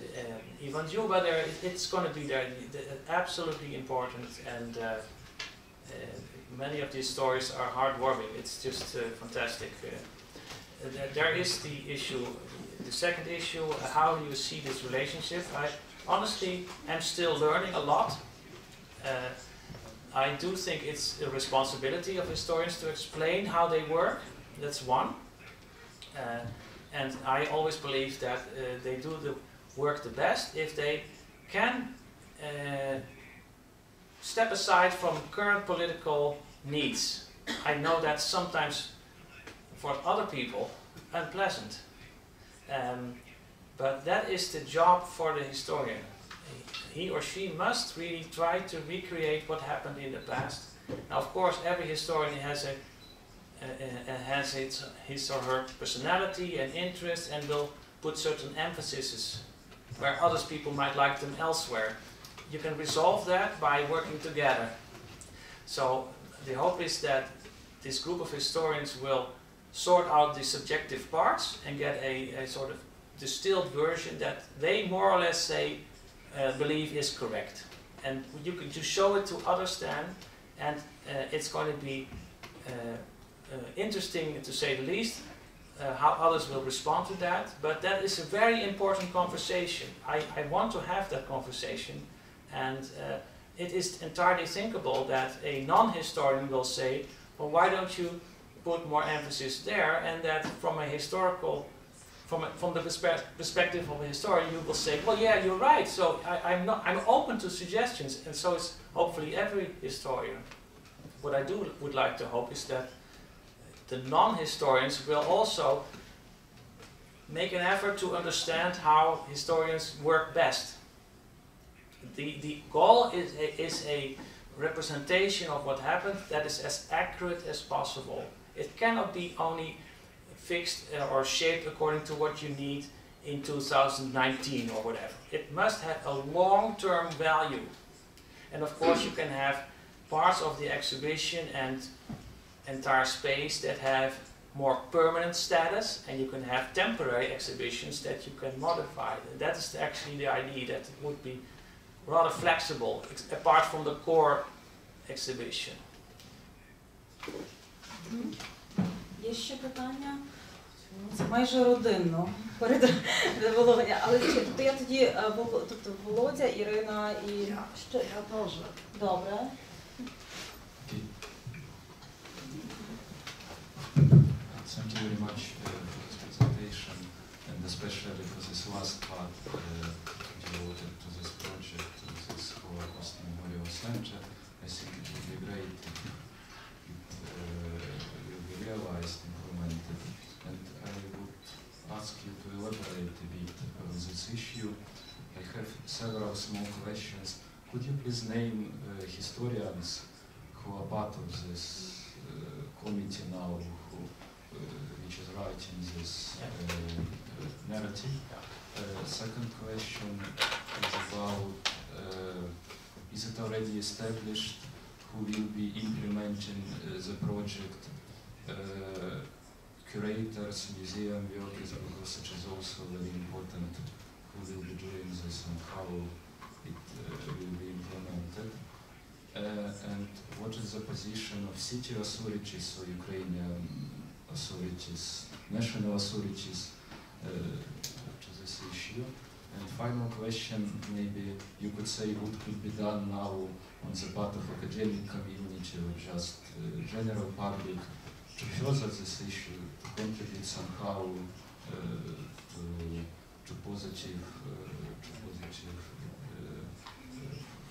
even Juba there, it's going to be there, absolutely important, and many of these stories are heartwarming. It's just fantastic. There is the issue, the second issue, how do you see this relationship? I honestly am still learning a lot. I do think it's a responsibility of historians to explain how they work. That's one. And I always believe that they do the work the best if they can step aside from current political needs. I know that's sometimes for other people unpleasant, but that is the job for the historian. He or she must really try to recreate what happened in the past. Now, of course, every historian has his or her personality and interests, and will put certain emphases where other people might like them elsewhere. You can resolve that by working together. So the hope is that this group of historians will sort out the subjective parts and get a sort of distilled version that they more or less say believe is correct. And you can just show it to others then, and it's going to be interesting to say the least, how others will respond to that, but that is a very important conversation. I want to have that conversation, and it is entirely thinkable that a non-historian will say, well, why don't you put more emphasis there, and that from a historical, from the perspective of a historian, you will say, well, yeah, you're right, so I'm open to suggestions, and so is hopefully every historian. What I would like to hope is that the non-historians will also make an effort to understand how historians work best. The goal is a representation of what happened that is as accurate as possible. It cannot be only fixed or shaped according to what you need in 2019 or whatever. It must have a long-term value. And of course you can have parts of the exhibition and entire space that have more permanent status, and you can have temporary exhibitions that you can modify. That is actually the idea, that it would be rather flexible, apart from the core exhibition. Є ще питання? Це майже родинно передаволодення. Але то я тоді, тобто Володя, Ірина і... Я теж. Добре. Thank you very much for this presentation, and especially for this last part devoted to this project, to this Holocaust Memorial Center. I think it would be great if it will be realized, implemented, and I would ask you to elaborate a bit on this issue. I have several small questions. Could you please name historians who are part of this committee now, which is writing this narrative? Second question is about, is it already established who will be implementing the project? Curators, museum workers, because it is also very important who will be doing this and how it will be implemented. And what is the position of city authorities or Ukrainian authorities, national authorities to this issue? And final question, maybe you could say what could be done now on the part of academic community or just general public to further this issue, to contribute somehow to positive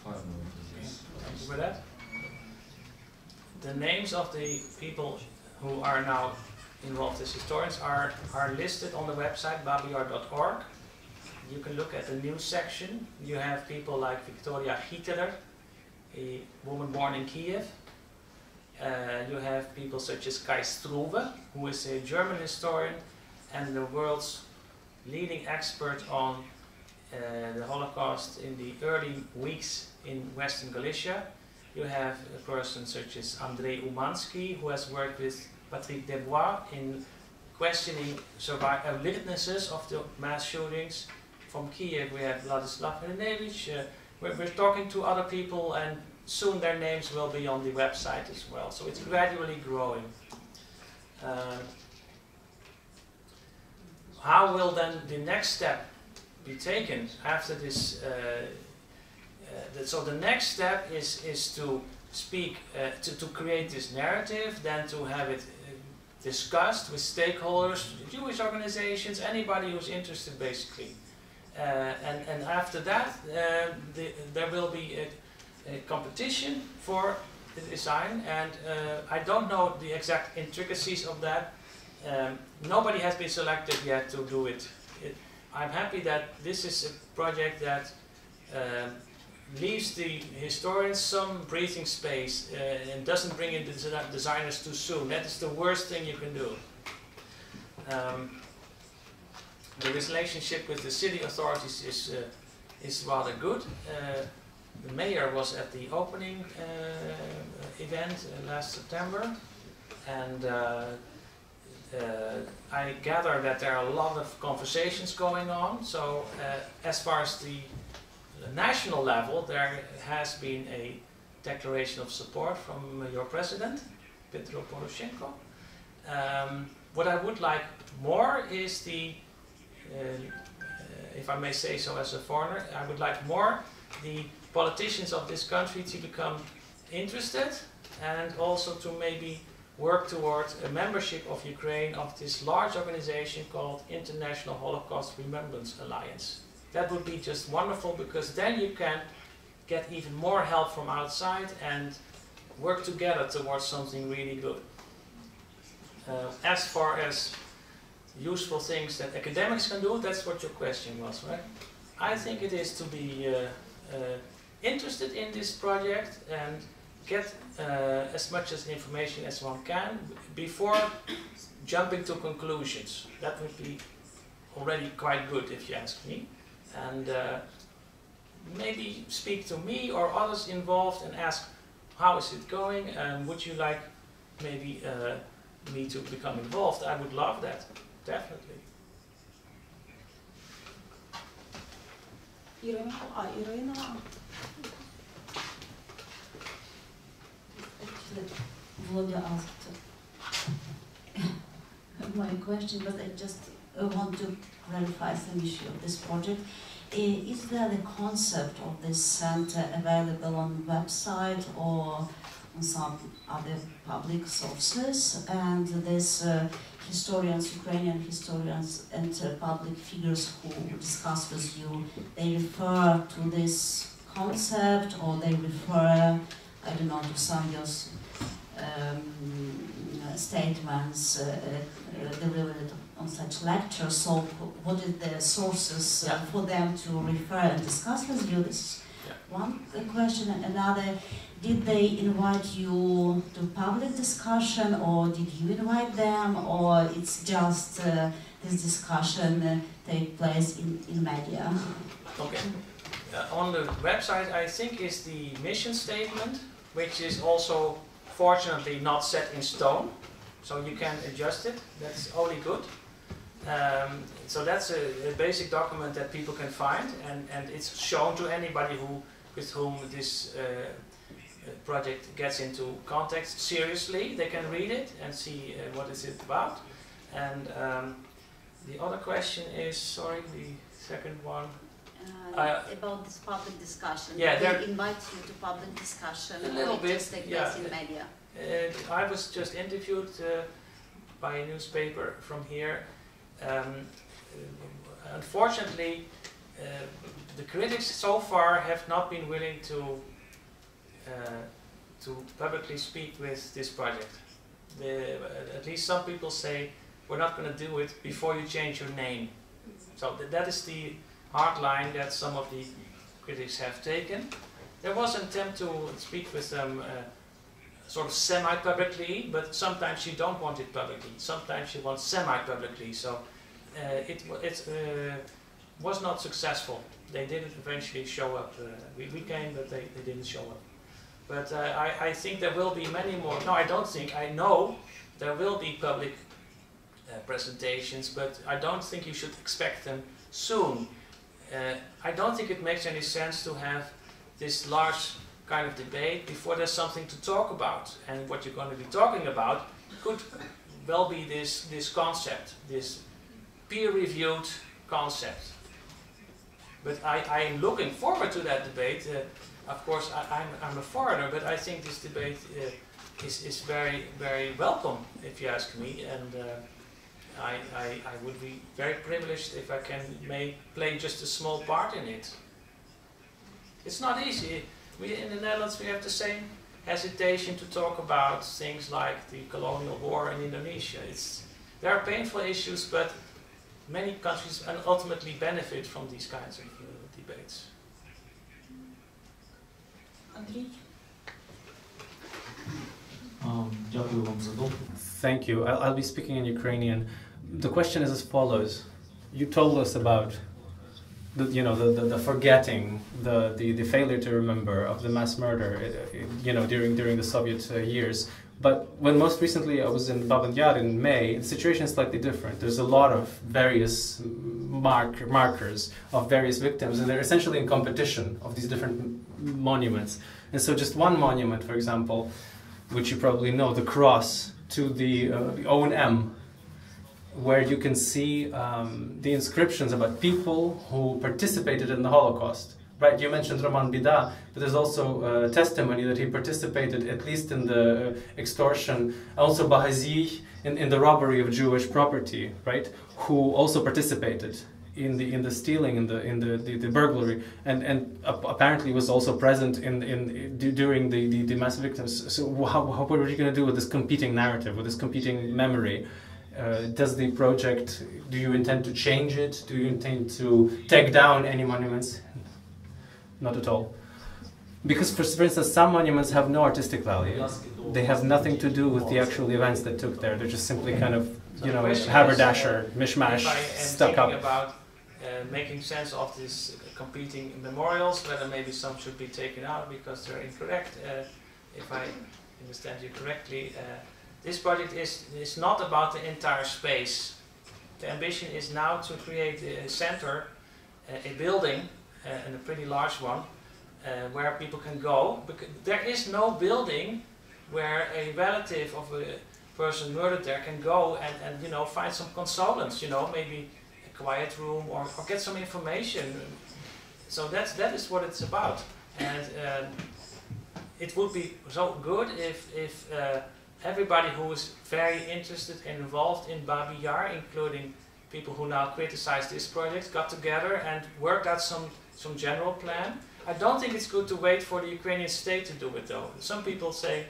final for this. With that, the names of the people who are now involved as historians are listed on the website babiyar.org. You can look at the news section. You have people like Victoria Giteler, a woman born in Kyiv. You have people such as Kai Struve, who is a German historian, and the world's leading expert on the Holocaust in the early weeks in Western Galicia. You have a person such as Andrzej Umansky, who has worked with Patrick Desbois in questioning witnesses of the mass shootings. From Kyiv we have Vladislav Rinevich. We're talking to other people, and soon their names will be on the website as well. So it's gradually growing. How will then the next step be taken after this? So the next step is to speak, to create this narrative, then to have it discussed with stakeholders, Jewish organizations, anybody who's interested basically. And after that, there will be a competition for the design, and I don't know the exact intricacies of that. Nobody has been selected yet to do it. I'm happy that this is a project that leaves the historians some breathing space and doesn't bring in the designers too soon. That is the worst thing you can do. The relationship with the city authorities is rather good. The mayor was at the opening event last September, and I gather that there are a lot of conversations going on. So as far as the national level, there has been a declaration of support from your president, Petrov. What I would like more is the, if I may say so as a foreigner, I would like more the politicians of this country to become interested, and also to maybe work towards a membership of Ukraine of this large organization called International Holocaust Remembrance Alliance. That would be just wonderful, because then you can get even more help from outside and work together towards something really good. As far as useful things that academics can do, that's what your question was, right? I think it is to be interested in this project and get as much as information as one can before jumping to conclusions. That would be already quite good, if you ask me. And maybe speak to me or others involved and ask, how is it going, and would you like maybe me to become involved? I would love that, definitely. Irina. Volodya asked my question, but I just want to clarify some issue of this project. Is there the concept of this center available on the website or on some other public sources? And these historians, Ukrainian historians and public figures who discuss with you, they refer to this concept, or they refer, I don't know, to some of your statements delivered on such lectures? So what is the sources for them to refer and discuss with you? This is one question. Another, did they invite you to public discussion, or did you invite them, or it's just this discussion take place in media? Okay. On the website, I think, is the mission statement, which is also fortunately not set in stone, so you can adjust it. That's only good. So that's a basic document that people can find, and it's shown to anybody with whom this project gets into context seriously. They can read it and see what is it about. And the other question is, sorry, the second one. About this public discussion. Yeah, they invite you to public discussion. A little bit. Just take place in media. I was just interviewed by a newspaper from here. Unfortunately, the critics so far have not been willing to publicly speak with this project. At least some people say, we're not going to do it before you change your name. So that is the hard line that some of the critics have taken. There was an attempt to speak with them sort of semi-publicly, but sometimes you don't want it publicly. Sometimes you want semi-publicly. So was not successful. They didn't eventually show up. We came, but they didn't show up. But I think there will be many more. No, I don't think. I know there will be public presentations, but I don't think you should expect them soon. I don't think it makes any sense to have this large kind of debate before there's something to talk about. And what you're going to be talking about could well be this concept, this peer-reviewed concept. But I'm looking forward to that debate. Of course, I'm a foreigner, but I think this debate is very, very welcome, if you ask me. And I would be very privileged if I can play just a small part in it. It's not easy. In the Netherlands, we have the same hesitation to talk about things like the colonial war in Indonesia. There are painful issues, but many countries ultimately benefit from these kinds of debates. Андрій? Дякую вам за доповідь. Thank you. I'll be speaking in Ukrainian. The question is as follows. You told us about the forgetting, the failure to remember of the mass murder, during the Soviet years. But when most recently I was in Babyn Yar in May, the situation is slightly different. There's a lot of various markers of various victims, and they're essentially in competition of these different monuments. And so just one monument, for example, which you probably know, the cross to the O&M, where you can see the inscriptions about people who participated in the Holocaust. Right, you mentioned Roman Bida, but there's also testimony that he participated, at least in the extortion, also Bahazi, in the robbery of Jewish property, right, who also participated in the stealing, in the burglary, and apparently was also present during the mass victims. So what are you going to do with this competing narrative, with this competing memory? Does the project, do you intend to change it? Do you intend to take down any monuments? Not at all. Because, for instance, some monuments have no artistic value. They have nothing to do with the actual events that took there. They're just simply kind of, haberdasher, mishmash, stuck up. About making sense of these competing memorials, whether maybe some should be taken out because they're incorrect. If I understand you correctly, this project is not about the entire space. The ambition is now to create a center, a building, and a pretty large one, where people can go. Because there is no building where a relative of a person murdered there can go and find some consolence, maybe a quiet room or get some information. So that is what it's about. And it would be so good if everybody who is very interested and involved in Babi Yar, including people who now criticize this project, got together and worked out some general plan. I don't think it's good to wait for the Ukrainian state to do it though. Some people say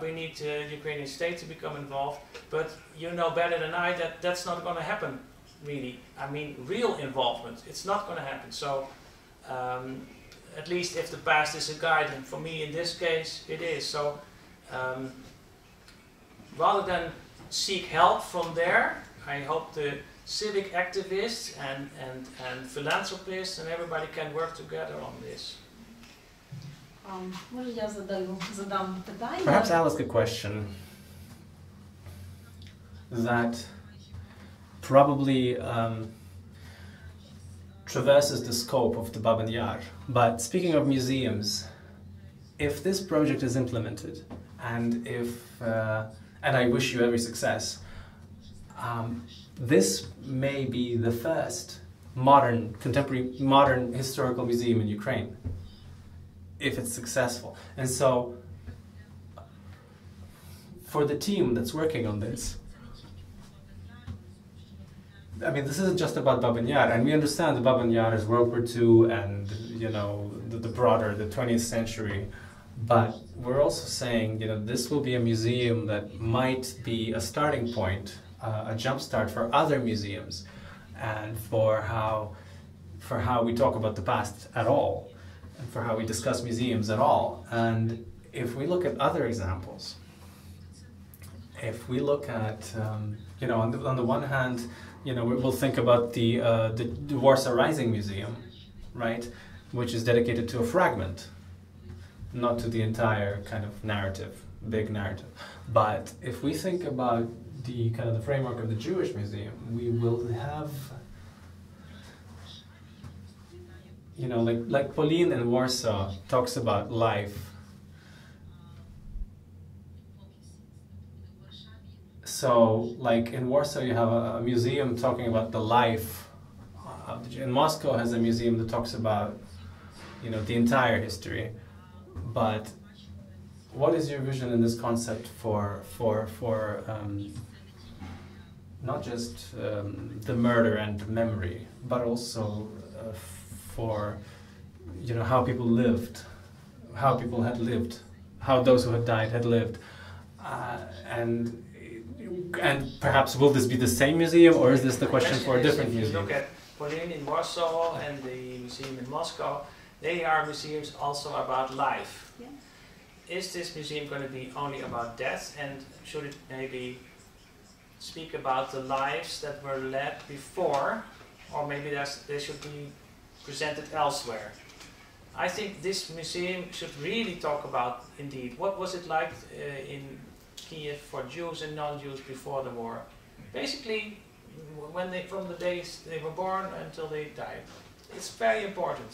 we need the Ukrainian state to become involved, but you know better than I that that's not going to happen, really. I mean, real involvement, it's not going to happen. So at least if the past is a guide, and for me in this case it is. So rather than seek help from there, I hope the civic activists and philanthropists and everybody can work together on this. Може я задам питання? Perhaps I'll ask a question that probably traverses the scope of the Babyn Yar. But speaking of museums, if this project is implemented, and and I wish you every success, this may be the first contemporary modern historical museum in Ukraine, if it's successful. And so, for the team that's working on this, I mean, this isn't just about Babyn Yar, and we understand the Babyn Yar is World War II and, the broader, the 20th century. But we're also saying, this will be a museum that might be a starting point, a jumpstart for other museums, and for how we talk about the past at all, and for how we discuss museums at all. And if we look at other examples, if we look at, you know, on the one hand, you know, we'll think about the Warsaw Rising Museum, right, which is dedicated to a fragment, not to the entire kind of narrative, big narrative. But if we think about the kind of the framework of the Jewish Museum, we will have, you know, like Pauline in Warsaw talks about life. So, like in Warsaw, you have a museum talking about the life. In Moscow has a museum that talks about, you know, the entire history. But what is your vision in this concept for not just the murder and memory, but also for, you know, how people lived, how people had lived, how those who had died had lived, and perhaps will this be the same museum, or is this the question for a different museum? If you look at Pauline in Warsaw and the museum in Moscow, they are museums also about life. Yeah. Is this museum going to be only about death, and should it maybe speak about the lives that were led before, or maybe they should be presented elsewhere? I think this museum should really talk about, indeed, what was it like in Kyiv for Jews and non-Jews before the war. Basically, from the days they were born until they died. It's very important.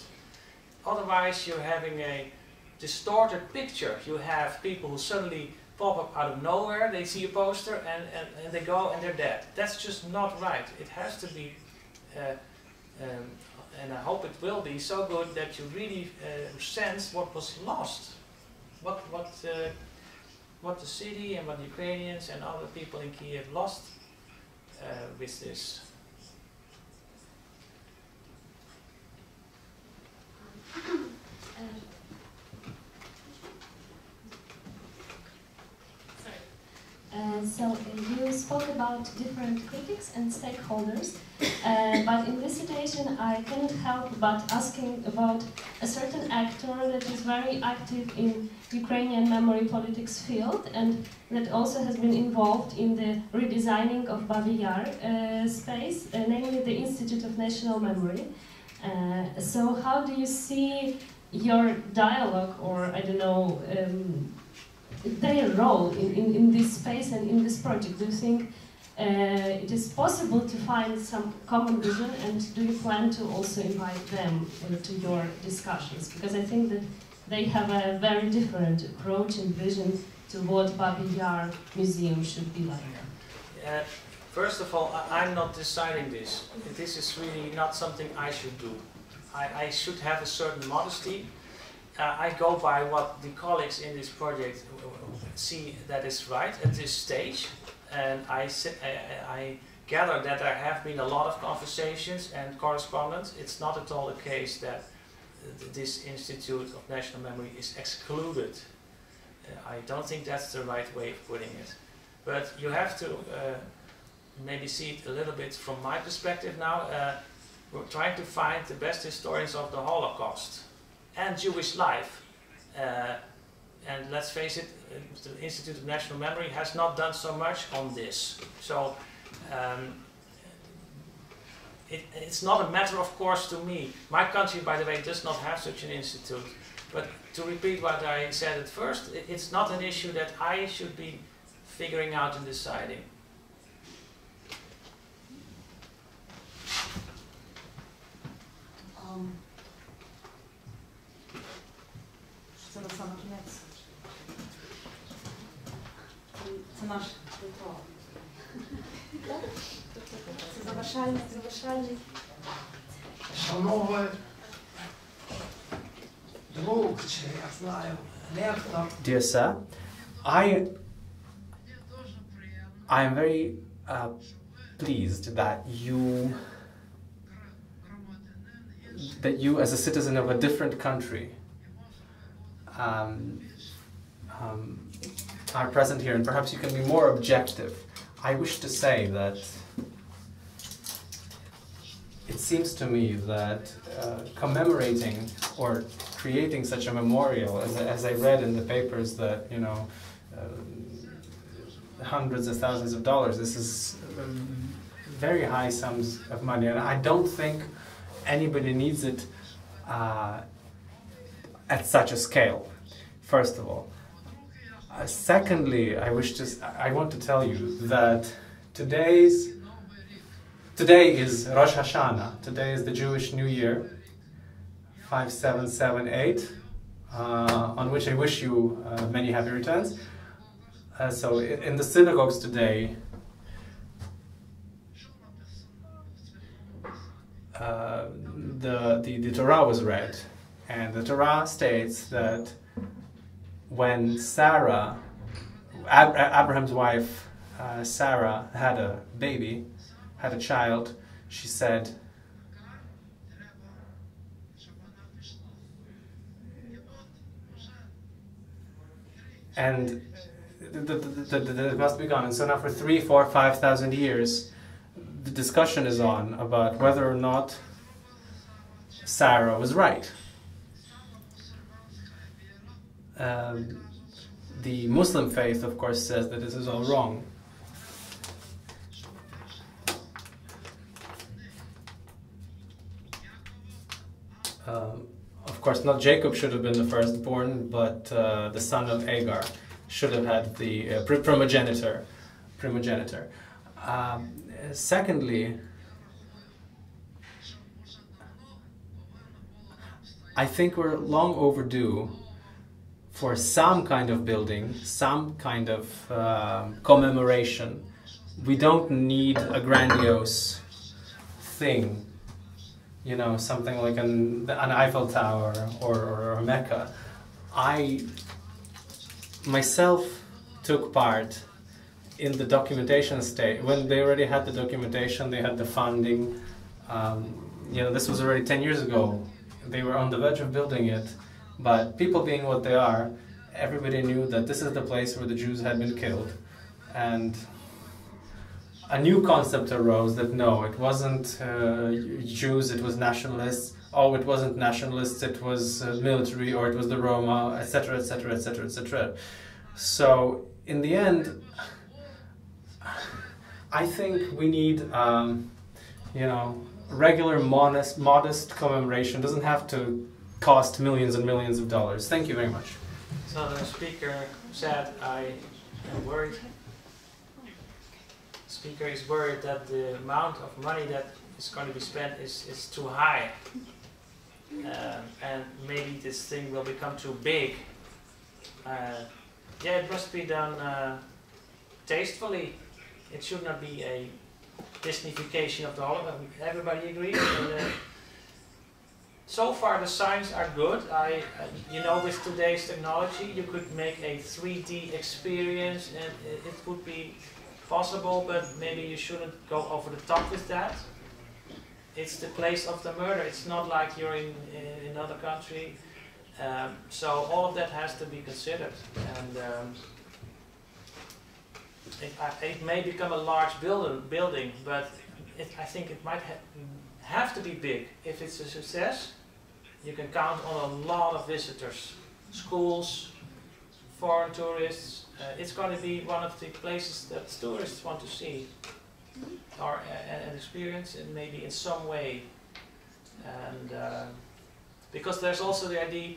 Otherwise, you're having a distorted picture. You have people who suddenly pop up out of nowhere, they see a poster and they go and they're dead. That's just not right. It has to be, and I hope it will be, so good that you really sense what was lost. What the city and what Ukrainians and other people in Kyiv lost with this. So you spoke about different critics and stakeholders, but in this situation I cannot help but asking about a certain actor that is very active in Ukrainian memory politics field and that also has been involved in the redesigning of Babi Yar space, namely the Institute of National Memory. So how do you see your dialogue, or I don't know, their role in this space and in this project? Do you think it is possible to find some common vision, and do you plan to also invite them into your discussions? Because I think that they have a very different approach and vision to what Babi Yar Museum should be like. First of all, I'm not deciding this. This is really not something I should do. I should have a certain modesty. I go by what the colleagues in this project see that is right at this stage, and I gather that there have been a lot of conversations and correspondence. It's not at all the case that this Institute of National Memory is excluded. I don't think that's the right way of putting it. But you have to maybe see it a little bit from my perspective now. We're trying to find the best historians of the Holocaust and Jewish life. And let's face it, the Institute of National Memory has not done so much on this. So it's not a matter of course to me. My country, by the way, does not have such an institute. But to repeat what I said at first, it's not an issue that I should be figuring out and deciding. Це на саме кінець. Це наш ритуал. Це завершальний. Шановний друг, чи я знаю, лектор. Dear sir, I am very pleased that you as a citizen of a different country are present here, and perhaps you can be more objective. I wish to say that it seems to me that commemorating or creating such a memorial, as I read in the papers that, you know, hundreds of thousands of dollars. This is very high sums of money, and I don't think anybody needs it at such a scale, first of all. Secondly, I want to tell you that today is Rosh Hashanah. Today is the Jewish New Year, 5778, on which I wish you many happy returns. So in the synagogues today, the Torah was read, and the Torah states that when Sarah, Abraham's wife, Sarah, had a baby, had a child, she said, and it must be gone. And so now for 3, 4, 5,000 years, the discussion is on about whether or not Sarah was right. The Muslim faith, of course, says that this is all wrong. Of course, not Jacob should have been the firstborn, but the son of Agar should have had the primogenitor. Secondly, I think we're long overdue for some kind of building, some kind of commemoration. We don't need a grandiose thing, you know, something like an Eiffel Tower or a Mecca. I myself took part in the documentation stage. When they already had the documentation, they had the funding. You know, this was already 10 years ago. They were on the verge of building it, but people being what they are, everybody knew that this is the place where the Jews had been killed. And a new concept arose that no, it wasn't Jews, it was nationalists. Oh, it wasn't nationalists, it was military, or it was the Roma, etc., etc., etc., etc. So, in the end, I think we need, you know, regular, modest commemoration. Doesn't have to cost millions and millions of dollars. Thank you very much. So the speaker said, I am worried. The speaker is worried that the amount of money that is going to be spent is too high. And maybe this thing will become too big. Yeah, it must be done tastefully. It should not be a Disneyfication of the Holocaust. Everybody agrees? So far the signs are good. You know, with today's technology you could make a 3D experience and it would be possible, but maybe you shouldn't go over the top with that. It's the place of the murder. It's not like you're in another country. So all of that has to be considered. And it may become a large building, but I think it might have to be big. If it's a success, you can count on a lot of visitors, schools, foreign tourists. It's going to be one of the places that tourists want to see or and experience it maybe in some way. And because there's also the idea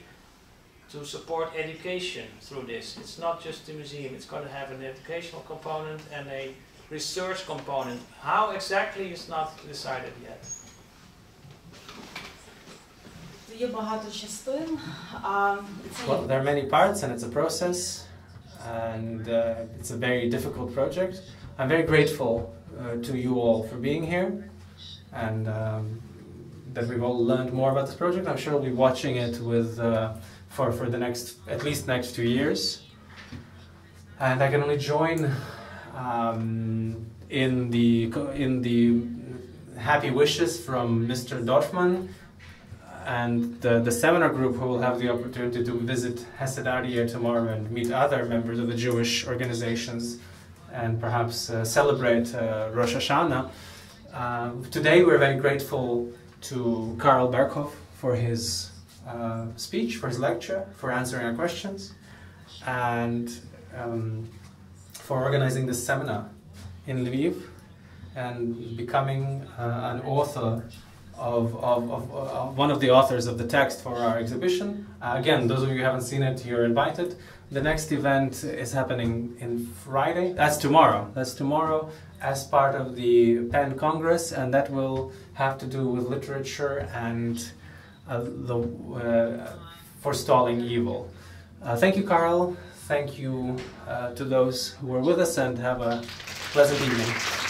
to support education through this. It's not just the museum, it's going to have an educational component and a research component. How exactly is not decided yet. Well, there are many parts and it's a process, and it's a very difficult project. I'm very grateful to you all for being here, and that we've all learned more about this project. I'm sure we'll be watching it with for the at least next 2 years, and I can only join in the happy wishes from Mr. Dorfman and the seminar group who will have the opportunity to visit Hesed Aryeh tomorrow and meet other members of the Jewish organizations and perhaps celebrate Rosh Hashanah. Today we're very grateful to Karel Berkhoff for his speech, for his lecture, for answering our questions, and for organizing this seminar in Lviv and becoming an author of one of the authors of the text for our exhibition. Again, those of you who haven't seen it, you're invited. The next event is happening in Friday. That's tomorrow. That's tomorrow as part of the PEN Congress, and that will have to do with literature and forestalling evil. Thank you, Karel. Thank you to those who were with us, and have a pleasant evening.